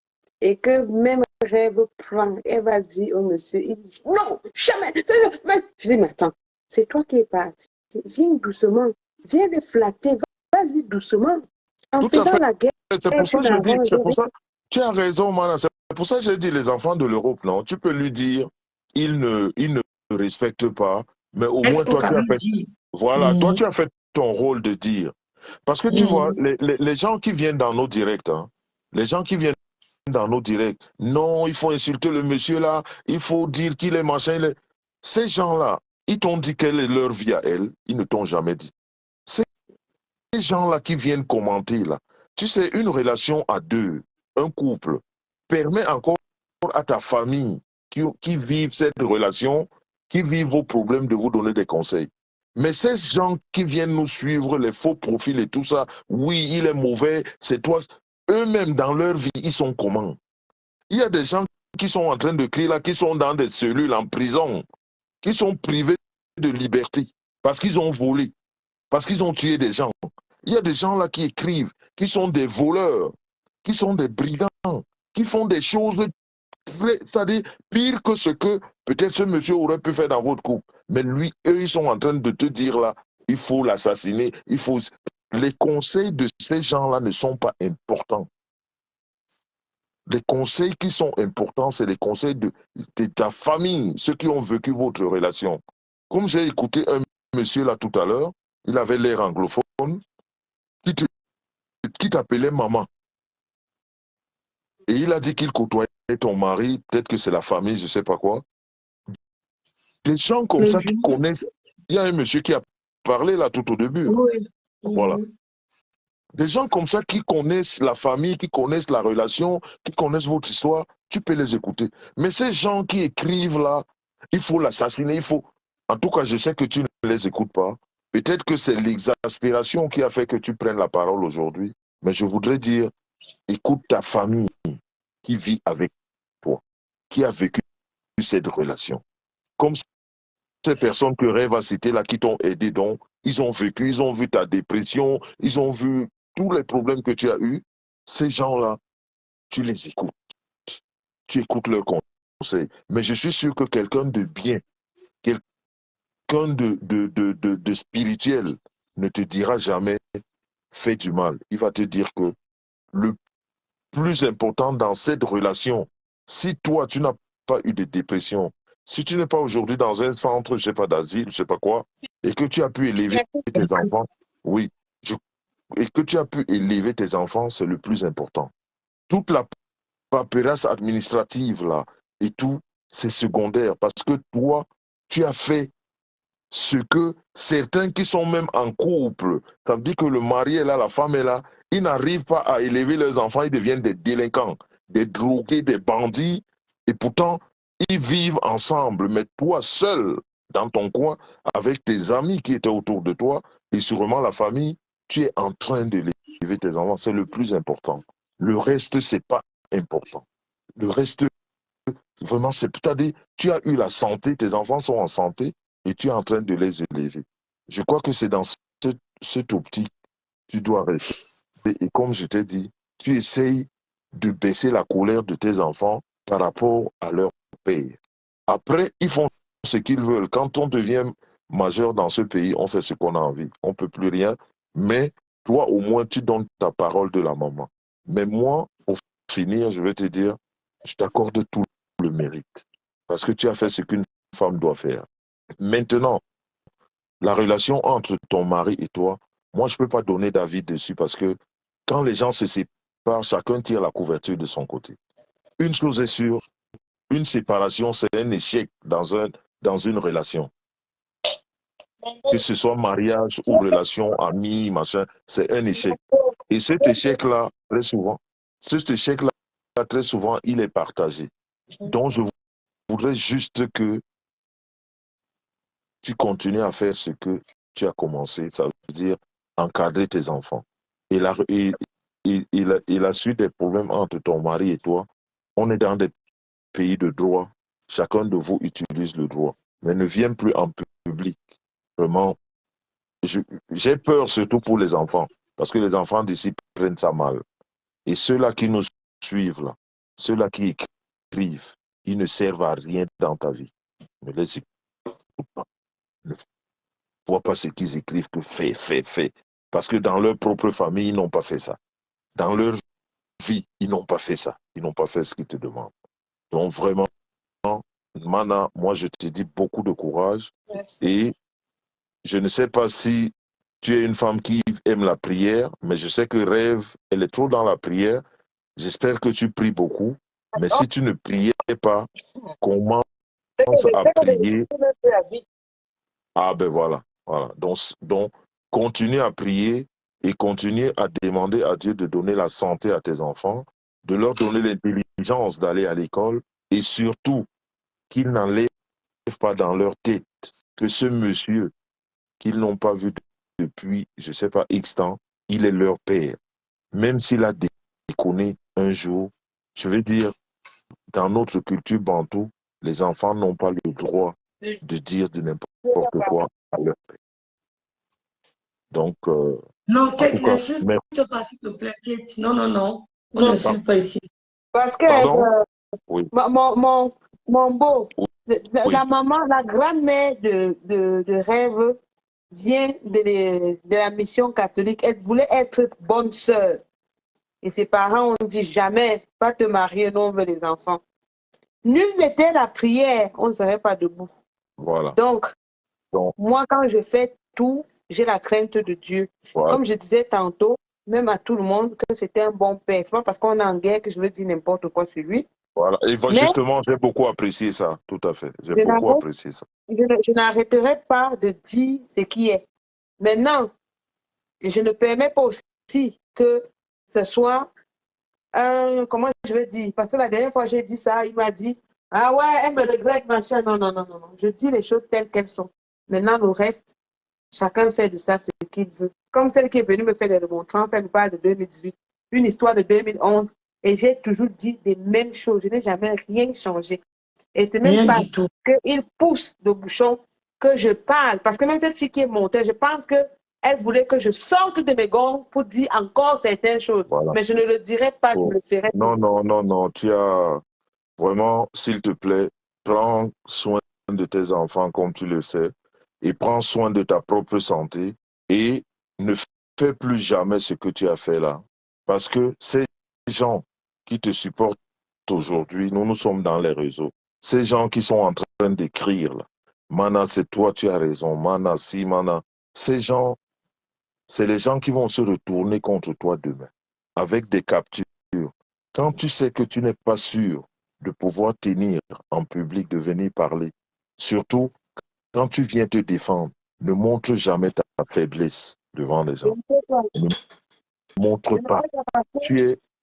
Et que même rêve prend, elle va dire au monsieur, il dit, non, jamais, je dis, mais attends, c'est toi qui es parti, viens doucement, viens les flatter, vas-y doucement, en Tout à faisant fait. la guerre, C'est pour ça tu que je dis, n'arranges c'est pour rien. ça, tu as raison, Mana. C'est pour ça que j'ai dit les enfants de l'Europe, non. Tu peux lui dire, il ne respecte pas, mais au Il moins faut toi, quand tu as même fait, dire. voilà, toi, tu as fait ton rôle de dire. Parce que tu vois, les gens qui viennent dans nos directs, hein, les gens qui viennent dans nos directs, non, il faut insulter le monsieur là, il faut dire qu'il est machin. Ces gens-là, ils t'ont dit quelle est leur vie à elle, ils ne t'ont jamais dit. Ces gens-là qui viennent commenter là, tu sais, une relation à deux, un couple, permet encore à ta famille qui vivent cette relation, qui vivent vos problèmes, de vous donner des conseils. Mais ces gens qui viennent nous suivre, les faux profils et tout ça, oui, il est mauvais, c'est toi. Eux-mêmes, dans leur vie, ils sont comment? Il y a des gens qui sont en train de crier là, qui sont dans des cellules en prison, qui sont privés de liberté parce qu'ils ont volé, parce qu'ils ont tué des gens. Il y a des gens là qui écrivent, qui sont des voleurs, qui sont des brigands, qui font des choses, c'est-à-dire pire que ce que peut-être ce monsieur aurait pu faire dans votre couple. Mais lui, eux, ils sont en train de te dire là, il faut l'assassiner, il faut... Les conseils de ces gens-là ne sont pas importants. Les conseils qui sont importants, c'est les conseils de ta famille, ceux qui ont vécu votre relation. Comme j'ai écouté un monsieur là tout à l'heure, il avait l'air anglophone, qui t'appelait maman. Et il a dit qu'il côtoyait ton mari, peut-être que c'est la famille, je ne sais pas quoi. Des gens comme ça qui connaissent. Il y a un monsieur qui a parlé là tout au début. Oui. Voilà. Des gens comme ça qui connaissent la famille, qui connaissent la relation, qui connaissent votre histoire, tu peux les écouter. Mais ces gens qui écrivent là, il faut l'assassiner, il faut... En tout cas, je sais que tu ne les écoutes pas. Peut-être que c'est l'exaspération qui a fait que tu prennes la parole aujourd'hui. Mais je voudrais dire, écoute ta famille qui vit avec toi, qui a vécu cette relation. Comme ces personnes que Rêve a citées là, qui t'ont aidé, donc, ils ont vécu, ils ont vu ta dépression, ils ont vu tous les problèmes que tu as eus. Ces gens-là, tu les écoutes. Tu écoutes leurs conseils. Mais je suis sûr que quelqu'un de bien, quelqu'un de spirituel ne te dira jamais fais du mal. Il va te dire que le plus important dans cette relation, si toi, tu n'as pas eu de dépression, si tu n'es pas aujourd'hui dans un centre, je ne sais pas, d'asile, je ne sais pas quoi, et que tu as pu élever tes enfants, oui, et que tu as pu élever tes enfants, c'est le plus important. Toute la paperasse administrative, là, et tout, c'est secondaire, parce que toi, tu as fait ce que certains qui sont même en couple, ça veut dire que le mari est là, la femme est là, ils n'arrivent pas à élever leurs enfants, ils deviennent des délinquants, des drogués, des bandits, et pourtant, ils vivent ensemble, mais toi seul, dans ton coin, avec tes amis qui étaient autour de toi, et sûrement la famille, tu es en train de élever tes enfants, c'est le plus important. Le reste, c'est pas important. Le reste, vraiment, c'est-à-dire, tu as eu la santé, tes enfants sont en santé, et tu es en train de les élever. Je crois que c'est dans cette optique que tu dois rester. Et comme je t'ai dit, tu essayes de baisser la colère de tes enfants par rapport à leur père. Après, ils font ce qu'ils veulent. Quand on devient majeur dans ce pays, on fait ce qu'on a envie. On ne peut plus rien. Mais toi, au moins, tu donnes ta parole de la maman. Mais moi, pour finir, je vais te dire, je t'accorde tout le mérite. Parce que tu as fait ce qu'une femme doit faire. Maintenant, la relation entre ton mari et toi, moi, je ne peux pas donner d'avis dessus parce que quand les gens se séparent, chacun tire la couverture de son côté. Une chose est sûre, une séparation, c'est un échec dans une relation. Que ce soit mariage ou relation, amie, machin, c'est un échec. Et cet échec-là, très souvent, il est partagé. Donc, je voudrais juste que tu continues à faire ce que tu as commencé, ça veut dire encadrer tes enfants. Et la suite des problèmes entre ton mari et toi, on est dans des pays de droit. Chacun de vous utilise le droit. Mais ne viens plus en public. Vraiment, j'ai peur surtout pour les enfants, parce que les enfants d'ici prennent ça mal. Et ceux-là qui nous suivent, là, ceux-là qui écrivent, ils ne servent à rien dans ta vie. Ne les écoute pas. Ne vois pas ce qu'ils écrivent que fais. Parce que dans leur propre famille, ils n'ont pas fait ça. Dans leur vie, ils n'ont pas fait ça. Ils n'ont pas fait ce qu'ils te demandent. Donc vraiment, Mana, moi je te dis beaucoup de courage. Merci. Et je ne sais pas si tu es une femme qui aime la prière, mais je sais que Rêve, elle est trop dans la prière. J'espère que tu pries beaucoup. Mais si tu ne priais pas, commence à prier. Ah ben voilà. Donc, continue à prier et continue à demander à Dieu de donner la santé à tes enfants, de leur donner l'intelligence d'aller à l'école et surtout qu'ils n'enlèvent pas dans leur tête que ce monsieur qu'ils n'ont pas vu depuis, je ne sais pas, X temps, il est leur père. Même s'il a déconné un jour, je veux dire, dans notre culture bantou, les enfants n'ont pas le droit de dire de n'importe quoi à leur père. Donc, non, en tout cas, pas, s'il te plaît, Kate. Non. On ne suit pas ici. Parce que oui. mon beau, Oui. La maman, la grand-mère de Rêve vient de la mission catholique. Elle voulait être bonne sœur. Et ses parents ont dit jamais, pas te marier, nous on veut les enfants. Nul n'était la prière, on ne serait pas debout. Voilà. Donc, moi, quand je fais tout, j'ai la crainte de Dieu. Voilà. Comme je disais tantôt, même à tout le monde, que c'était un bon père. Ce n'est pas parce qu'on est en guerre que je veux dire n'importe quoi sur lui. Voilà. Et Mais justement, j'ai beaucoup apprécié ça, tout à fait. J'ai je beaucoup apprécié ça. je n'arrêterai pas de dire ce qui est. Maintenant, je ne permets pas aussi que ce soit un, comment je vais dire, parce que la dernière fois j'ai dit ça, il m'a dit, ah ouais, elle me regrette, machin. Non, non, non, non, non. Je dis les choses telles qu'elles sont. Maintenant, le reste, chacun fait de ça ce qu'il veut. Comme celle qui est venue me faire des remontrances, elle me parle de 2018, une histoire de 2011, et j'ai toujours dit les mêmes choses. Je n'ai jamais rien changé. Et c'est même Rien pas du tout. qu'il pousse le bouchon que je parle. Parce que même cette fille qui est montée, je pense qu'elle voulait que je sorte de mes gonds pour dire encore certaines choses. Voilà. Mais je ne le dirai pas, je le ferai. Non, non, non, non. Tu as vraiment, s'il te plaît, prends soin de tes enfants comme tu le sais et prends soin de ta propre santé et ne fais plus jamais ce que tu as fait là. Parce que ces gens qui te supportent aujourd'hui, nous sommes dans les réseaux. Ces gens qui sont en train d'écrire là, Mana, c'est toi, tu as raison. Mana, si, Mana. Ces gens, c'est les gens qui vont se retourner contre toi demain avec des captures. Quand tu sais que tu n'es pas sûr de pouvoir tenir en public, de venir parler, surtout quand tu viens te défendre, ne montre jamais ta faiblesse devant les gens. Ne montre pas.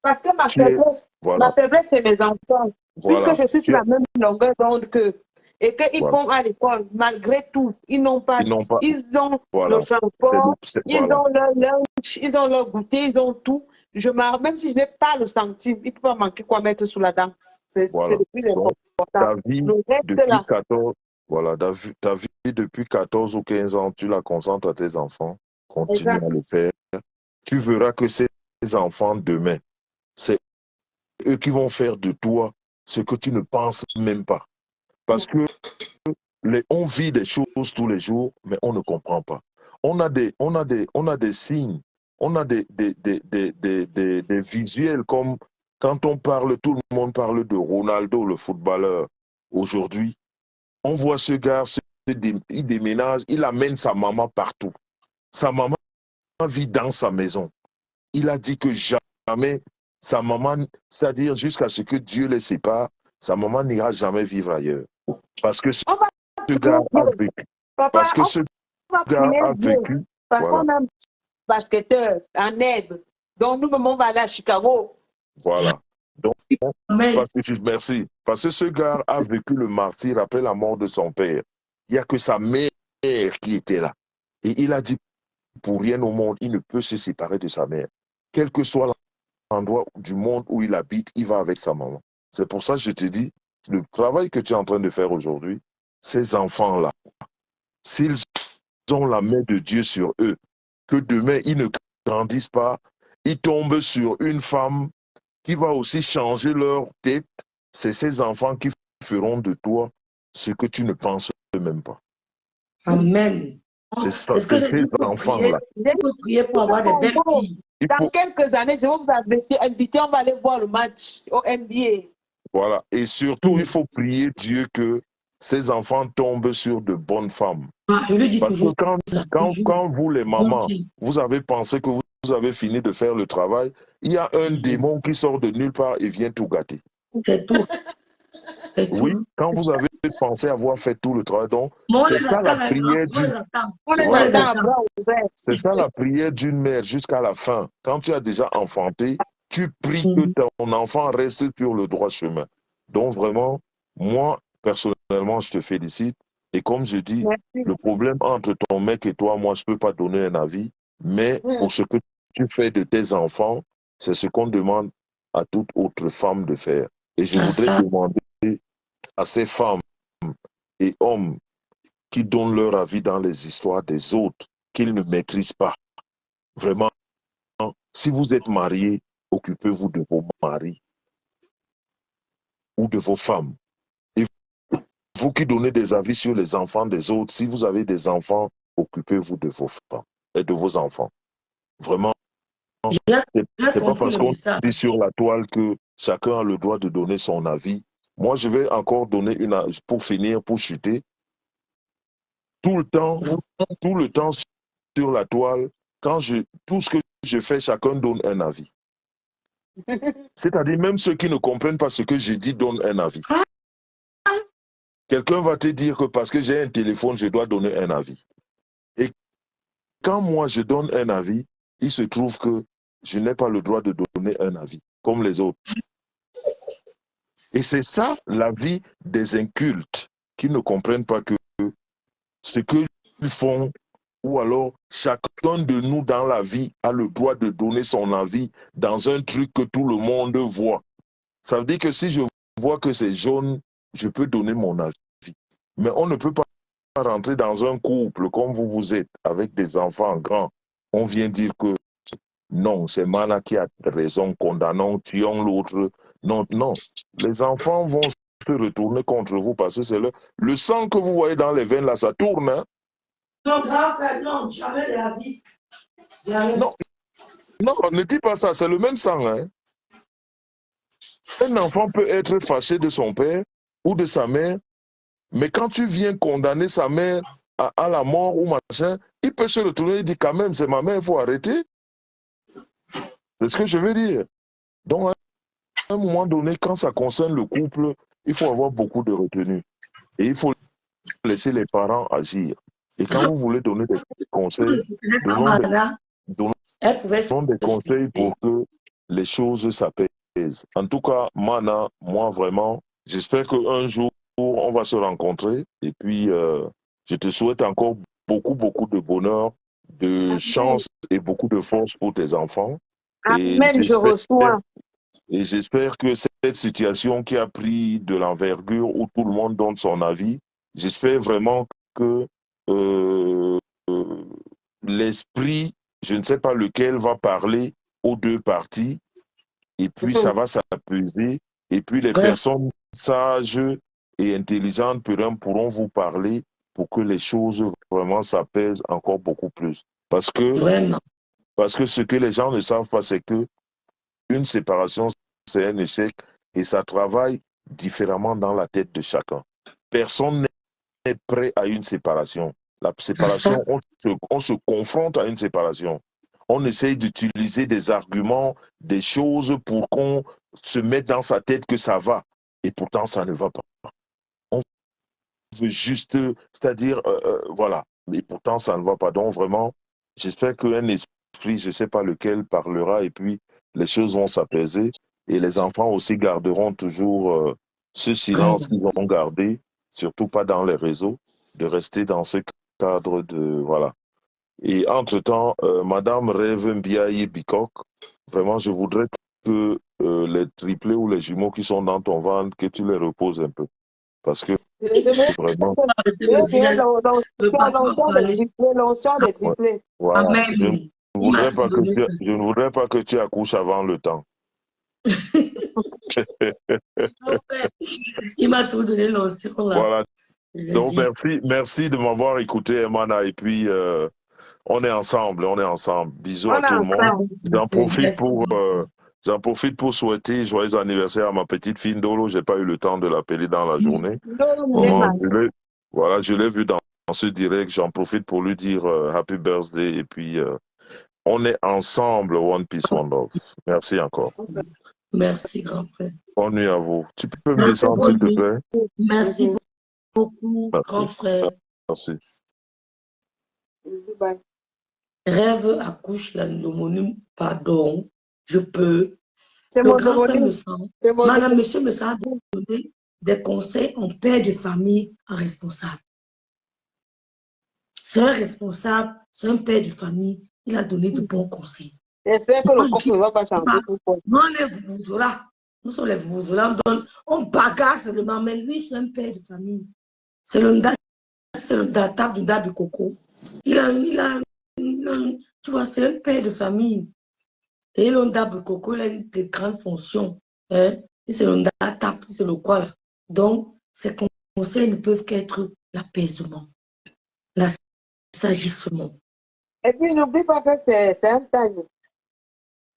Parce que Voilà, ma faiblesse, c'est mes enfants. Puisque voilà. je suis sur la même longueur d'onde qu'eux. Et qu'ils Voilà. vont à l'école, malgré tout, ils n'ont pas. Ils n'ont pas. Ils ont Voilà. le transport, ils Voilà. ont leur lunch, ils ont leur goûter, ils ont tout. Même si je n'ai pas le centime, il ne peut pas manquer quoi mettre sous la dent. C'est Voilà. le plus Donc, important. ta vie Le reste depuis là. 14, voilà, ta vie depuis 14 ou 15 ans, tu la concentres à tes enfants. Continue Exact. à le faire. Tu verras que ces enfants demain, c'est eux qui vont faire de toi ce que tu ne penses même pas. Parce que on vit des choses tous les jours, mais on ne comprend pas. On a des signes, on a des visuels comme quand on parle, tout le monde parle de Ronaldo, le footballeur. Aujourd'hui, on voit ce gars, il déménage, il amène sa maman partout. Sa maman vit dans sa maison. Il a dit que jamais sa maman, c'est-à-dire jusqu'à ce que Dieu les sépare, sa maman n'ira jamais vivre ailleurs. Parce que ce On va gars prier a Dieu. vécu. Papa, Parce que ce on va gars prier a Dieu. vécu. Parce Voilà. qu'on a un basketteur en aide. Donc, nous, on va aller à Chicago. Voilà. Donc, Amen. merci. Parce que ce gars a vécu le martyre après la mort de son père. Il n'y a que sa mère qui était là. Et il a dit, pour rien au monde, il ne peut se séparer de sa mère. Quel que soit l'endroit du monde où il habite, il va avec sa maman. C'est pour ça que je te dis, le travail que tu es en train de faire aujourd'hui, ces enfants-là, s'ils ont la main de Dieu sur eux, que demain, ils ne grandissent pas, ils tombent sur une femme qui va aussi changer leur tête, c'est ces enfants qui feront de toi ce que tu ne penses même pas. Amen. C'est ça, Est-ce que c'est ces enfants-là. il faut prier pour avoir des belles filles? Dans quelques années, je vais vous inviter, on va aller voir le match au NBA. Voilà. Et surtout, il faut prier Dieu que ces enfants tombent sur de bonnes femmes. Je lui dis Parce que toujours ça. quand vous, les mamans, vous avez pensé que vous avez fini de faire le travail, il y a un démon qui sort de nulle part et vient tout gâter. C'est tout. Oui, quand vous avez pensé avoir fait tout le travail, donc c'est ça la prière c'est ça la prière d'une mère jusqu'à la fin. Quand tu as déjà enfanté, tu pries que ton enfant reste sur le droit chemin. Donc vraiment, moi, personnellement, je te félicite. Et comme je dis, le problème entre ton mec et toi, moi, je ne peux pas donner un avis. Mais pour ce que tu fais de tes enfants, c'est ce qu'on demande à toute autre femme de faire. Et je voudrais demander à ces femmes et hommes qui donnent leur avis dans les histoires des autres qu'ils ne maîtrisent pas. Vraiment, si vous êtes mariés, occupez-vous de vos maris ou de vos femmes. Et vous qui donnez des avis sur les enfants des autres, si vous avez des enfants, occupez-vous de vos femmes et de vos enfants. Vraiment, c'est pas parce qu'on dit sur la toile que chacun a le droit de donner son avis. Moi, je vais encore donner pour finir, pour chuter. Tout le temps sur la toile, tout ce que je fais, chacun donne un avis. C'est-à-dire même ceux qui ne comprennent pas ce que je dis donnent un avis. Quelqu'un va te dire que parce que j'ai un téléphone, je dois donner un avis. Et quand moi je donne un avis, il se trouve que je n'ai pas le droit de donner un avis, comme les autres. Et c'est ça la vie des incultes qui ne comprennent pas que ce qu'ils font, ou alors chacun de nous dans la vie a le droit de donner son avis dans un truc que tout le monde voit. Ça veut dire que si je vois que c'est jaune, je peux donner mon avis. Mais on ne peut pas rentrer dans un couple comme vous êtes, avec des enfants grands. On vient dire que non, c'est Mana qui a raison, condamnons, tuons l'autre. Non, non. Les enfants vont se retourner contre vous parce que c'est le sang que vous voyez dans les veines, là, ça tourne. Hein? Non, grand frère, non, jamais de la vie. Jamais. Non, non, ne dis pas ça, c'est le même sang. Hein? Un enfant peut être fâché de son père ou de sa mère, mais quand tu viens condamner sa mère à la mort ou machin, il peut se retourner et dire quand même, c'est ma mère, il faut arrêter. C'est ce que je veux dire. Donc, à un moment donné, quand ça concerne le couple, il faut avoir beaucoup de retenue. Et il faut laisser les parents agir. Et quand vous voulez donner des conseils, donnons des conseils pour que les choses s'apaisent. En tout cas, Mana, moi vraiment, j'espère qu'un jour, on va se rencontrer. Et puis, je te souhaite encore beaucoup, beaucoup de bonheur, de chance et beaucoup de force pour tes enfants. Amen, je reçois. Et j'espère que cette situation qui a pris de l'envergure, où tout le monde donne son avis, j'espère vraiment que l'esprit, je ne sais pas lequel, va parler aux deux parties, et puis ça va s'apaiser, et puis les personnes sages et intelligentes pourront vous parler pour que les choses vraiment s'apaisent encore beaucoup plus. Parce que ce que les gens ne savent pas, c'est que une séparation, c'est un échec et ça travaille différemment dans la tête de chacun. Personne n'est prêt à une séparation. La séparation, on se confronte à une séparation. On essaye d'utiliser des arguments, des choses pour qu'on se mette dans sa tête que ça va. Et pourtant, ça ne va pas. On veut juste, c'est-à-dire, voilà. Et pourtant, ça ne va pas. Donc, vraiment, j'espère qu'un esprit, je ne sais pas lequel, parlera et puis les choses vont s'apaiser. Et les enfants aussi garderont toujours ce silence qu'ils ont gardé, surtout pas dans les réseaux, de rester dans ce cadre de... Voilà. Et entre-temps, Madame Rêve Mbiaye Bikok, vraiment, je voudrais que les triplés ou les jumeaux qui sont dans ton ventre, que tu les reposes un peu. Parce que vraiment... L'onction des triplés. Voilà. Je ne voudrais pas que tu accouches avant le temps. Il m'a tout donné l'onction là. Voilà. Donc merci de m'avoir écouté, Emana. Et puis on est ensemble. Bisous à tout le monde. J'en profite pour souhaiter joyeux anniversaire à ma petite fille Ndolo. J'ai pas eu le temps de l'appeler dans la journée. Voilà, je l'ai vu dans ce direct. J'en profite pour lui dire happy birthday. Et puis on est ensemble, One Peace, One Love. Merci encore. Merci, grand frère. Bonne nuit à vous. Tu peux me descendre, s'il te plaît? Merci beaucoup, grand frère. Merci. Rêve accouche l'homonime, pardon, je peux. C'est mon homonyme. Madame, monsieur me sent donner des conseils en père de famille, en responsable. C'est un responsable, c'est un père de famille, il a donné de bons conseils. J'espère que le couple ne va pas changer tout le Nous, on est Vuvuzela. Nous sommes les Vuvuzela. On bagarre seulement, mais lui, c'est un père de famille. C'est le table du Dabi Coco. Tu vois, c'est un père de famille. Et le Dabi Coco, il a des grandes fonctions. Hein? C'est le table, c'est le quoi là. Donc, ces conseils ne peuvent qu'être l'apaisement, l'assagissement. Et puis, n'oublie pas que c'est un tagne.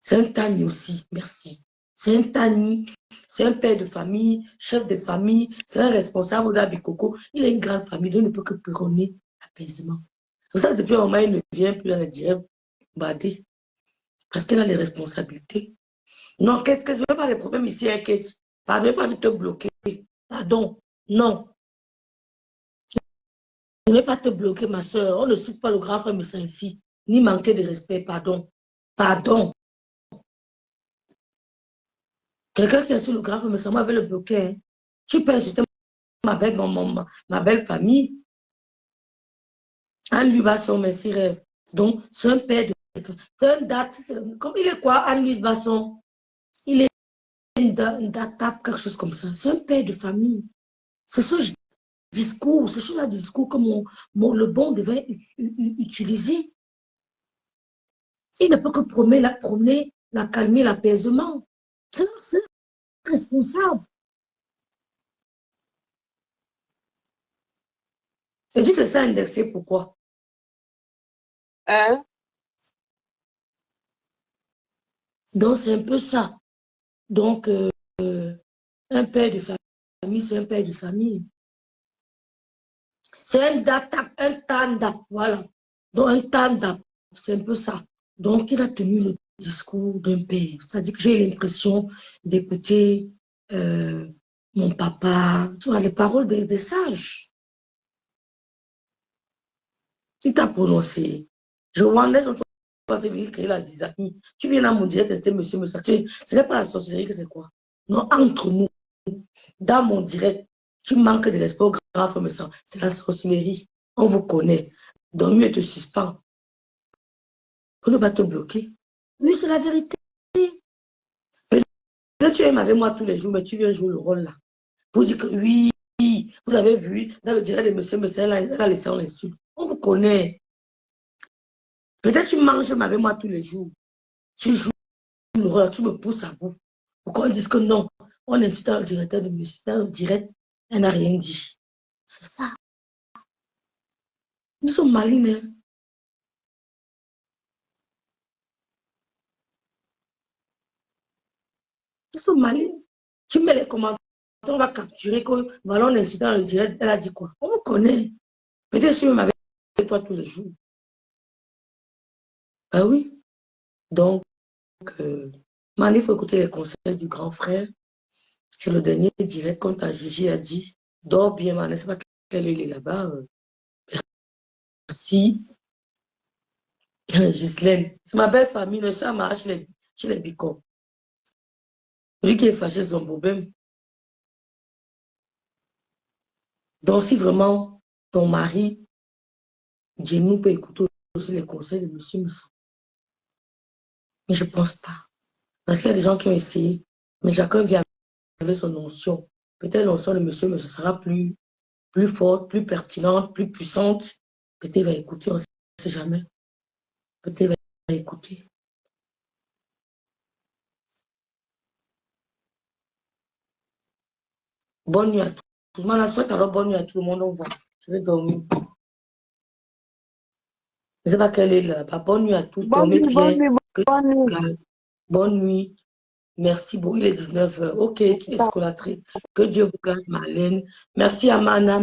C'est un tagne aussi, merci. C'est un tagne, c'est un père de famille, chef de famille, c'est un responsable d'Abikoko. Il a une grande famille, il ne peut que prôner l'apaisement. C'est pour ça que depuis un moment, il ne vient plus à la dire Badé, parce qu'il a les responsabilités. Non, Kate, je n'ai pas de problème ici, hein, Kate. Pardon, je n'ai pas envie de te bloquer. Pardon, non. Je ne vais pas te bloquer, ma soeur. On ne suit pas le grand frère Messin ici. Ni manquer de respect, pardon. Pardon. Quelqu'un qui est sur le grand frère Messin, moi, veut le bloquer. Hein. Tu peux insulter ma belle famille. Anne-Louis Basson, merci, rêve. Donc, c'est un père de... C'est un date. Comme il est quoi, Anne-Louis Basson? Il est une date, quelque chose comme ça. C'est un père de famille. C'est ce discours, c'est ce discours que le bon devait utiliser. Il ne peut que prôner la calmer, l'apaisement. C'est responsable. C'est dit que ça indexé, pourquoi? Hein? Donc, c'est un peu ça. Donc, un père de famille, c'est un père de famille. C'est un tandap, voilà. Donc, un tandap, c'est un peu ça. Donc, il a tenu le discours d'un père. C'est-à-dire que j'ai l'impression d'écouter mon papa, tu vois, les paroles des sages. Il t'a prononcé. Je Rwandais sont pas venir créer la zizanie. Tu viens à mon direct, tester monsieur, ce n'est pas la sorcellerie que c'est quoi? Non, entre nous, dans mon direct, tu manques de respect au grand frère, mais c'est la sorcellerie. On vous connaît. Donc, mieux te suspend. On ne va te bloquer. Oui, c'est la vérité. Peut-être tu aimes avec moi tous les jours, mais tu viens jouer le rôle là. Pour dire que oui, vous avez vu, dans le direct de monsieur, elle a laissé en insulte. On vous connaît. Peut-être tu manges avec moi tous les jours. Tu joues le rôle, tu me pousses à bout. Pourquoi on dit que non? On insulte le directeur de monsieur, dans le direct, elle n'a rien dit. C'est ça. Nous sommes malines. Hein? Nous sommes malines. Tu mets les commentaires, on va capturer que voilà, on insulte dans le direct, elle a dit quoi? On vous connaît. Peut-être si on avec toi tous les jours. Ah oui. Donc, il faut écouter les conseils du grand frère. C'est le dernier direct, quand ta jugé a dit, dors bien, man, ne sais pas quel il est là-bas. Merci. Ghislaine. C'est ma belle famille, le chat marche chez les bicots. Lui qui est fâché, son problème. Donc, si vraiment ton mari, Djemou peut écouter aussi les conseils de monsieur Moussa. Mais je ne pense pas. Parce qu'il y a des gens qui ont essayé, mais chacun vient avec son notion. Peut-être la notion de monsieur Moussa sera plus forte, plus pertinente, plus puissante. Peut-être il va écouter, on ne sait jamais. Peut-être il va écouter. Bonne nuit à tous. Je m'en souhaite alors bonne nuit à tout le monde. On va. Je vais dormir. Je ne sais pas quelle est là. Bonne nuit à tous. Dormez bien. Bonne nuit. Merci beaucoup. Il est 19h. Ok, tu es escolatré. Que Dieu vous garde, Marlène. Merci à Mana.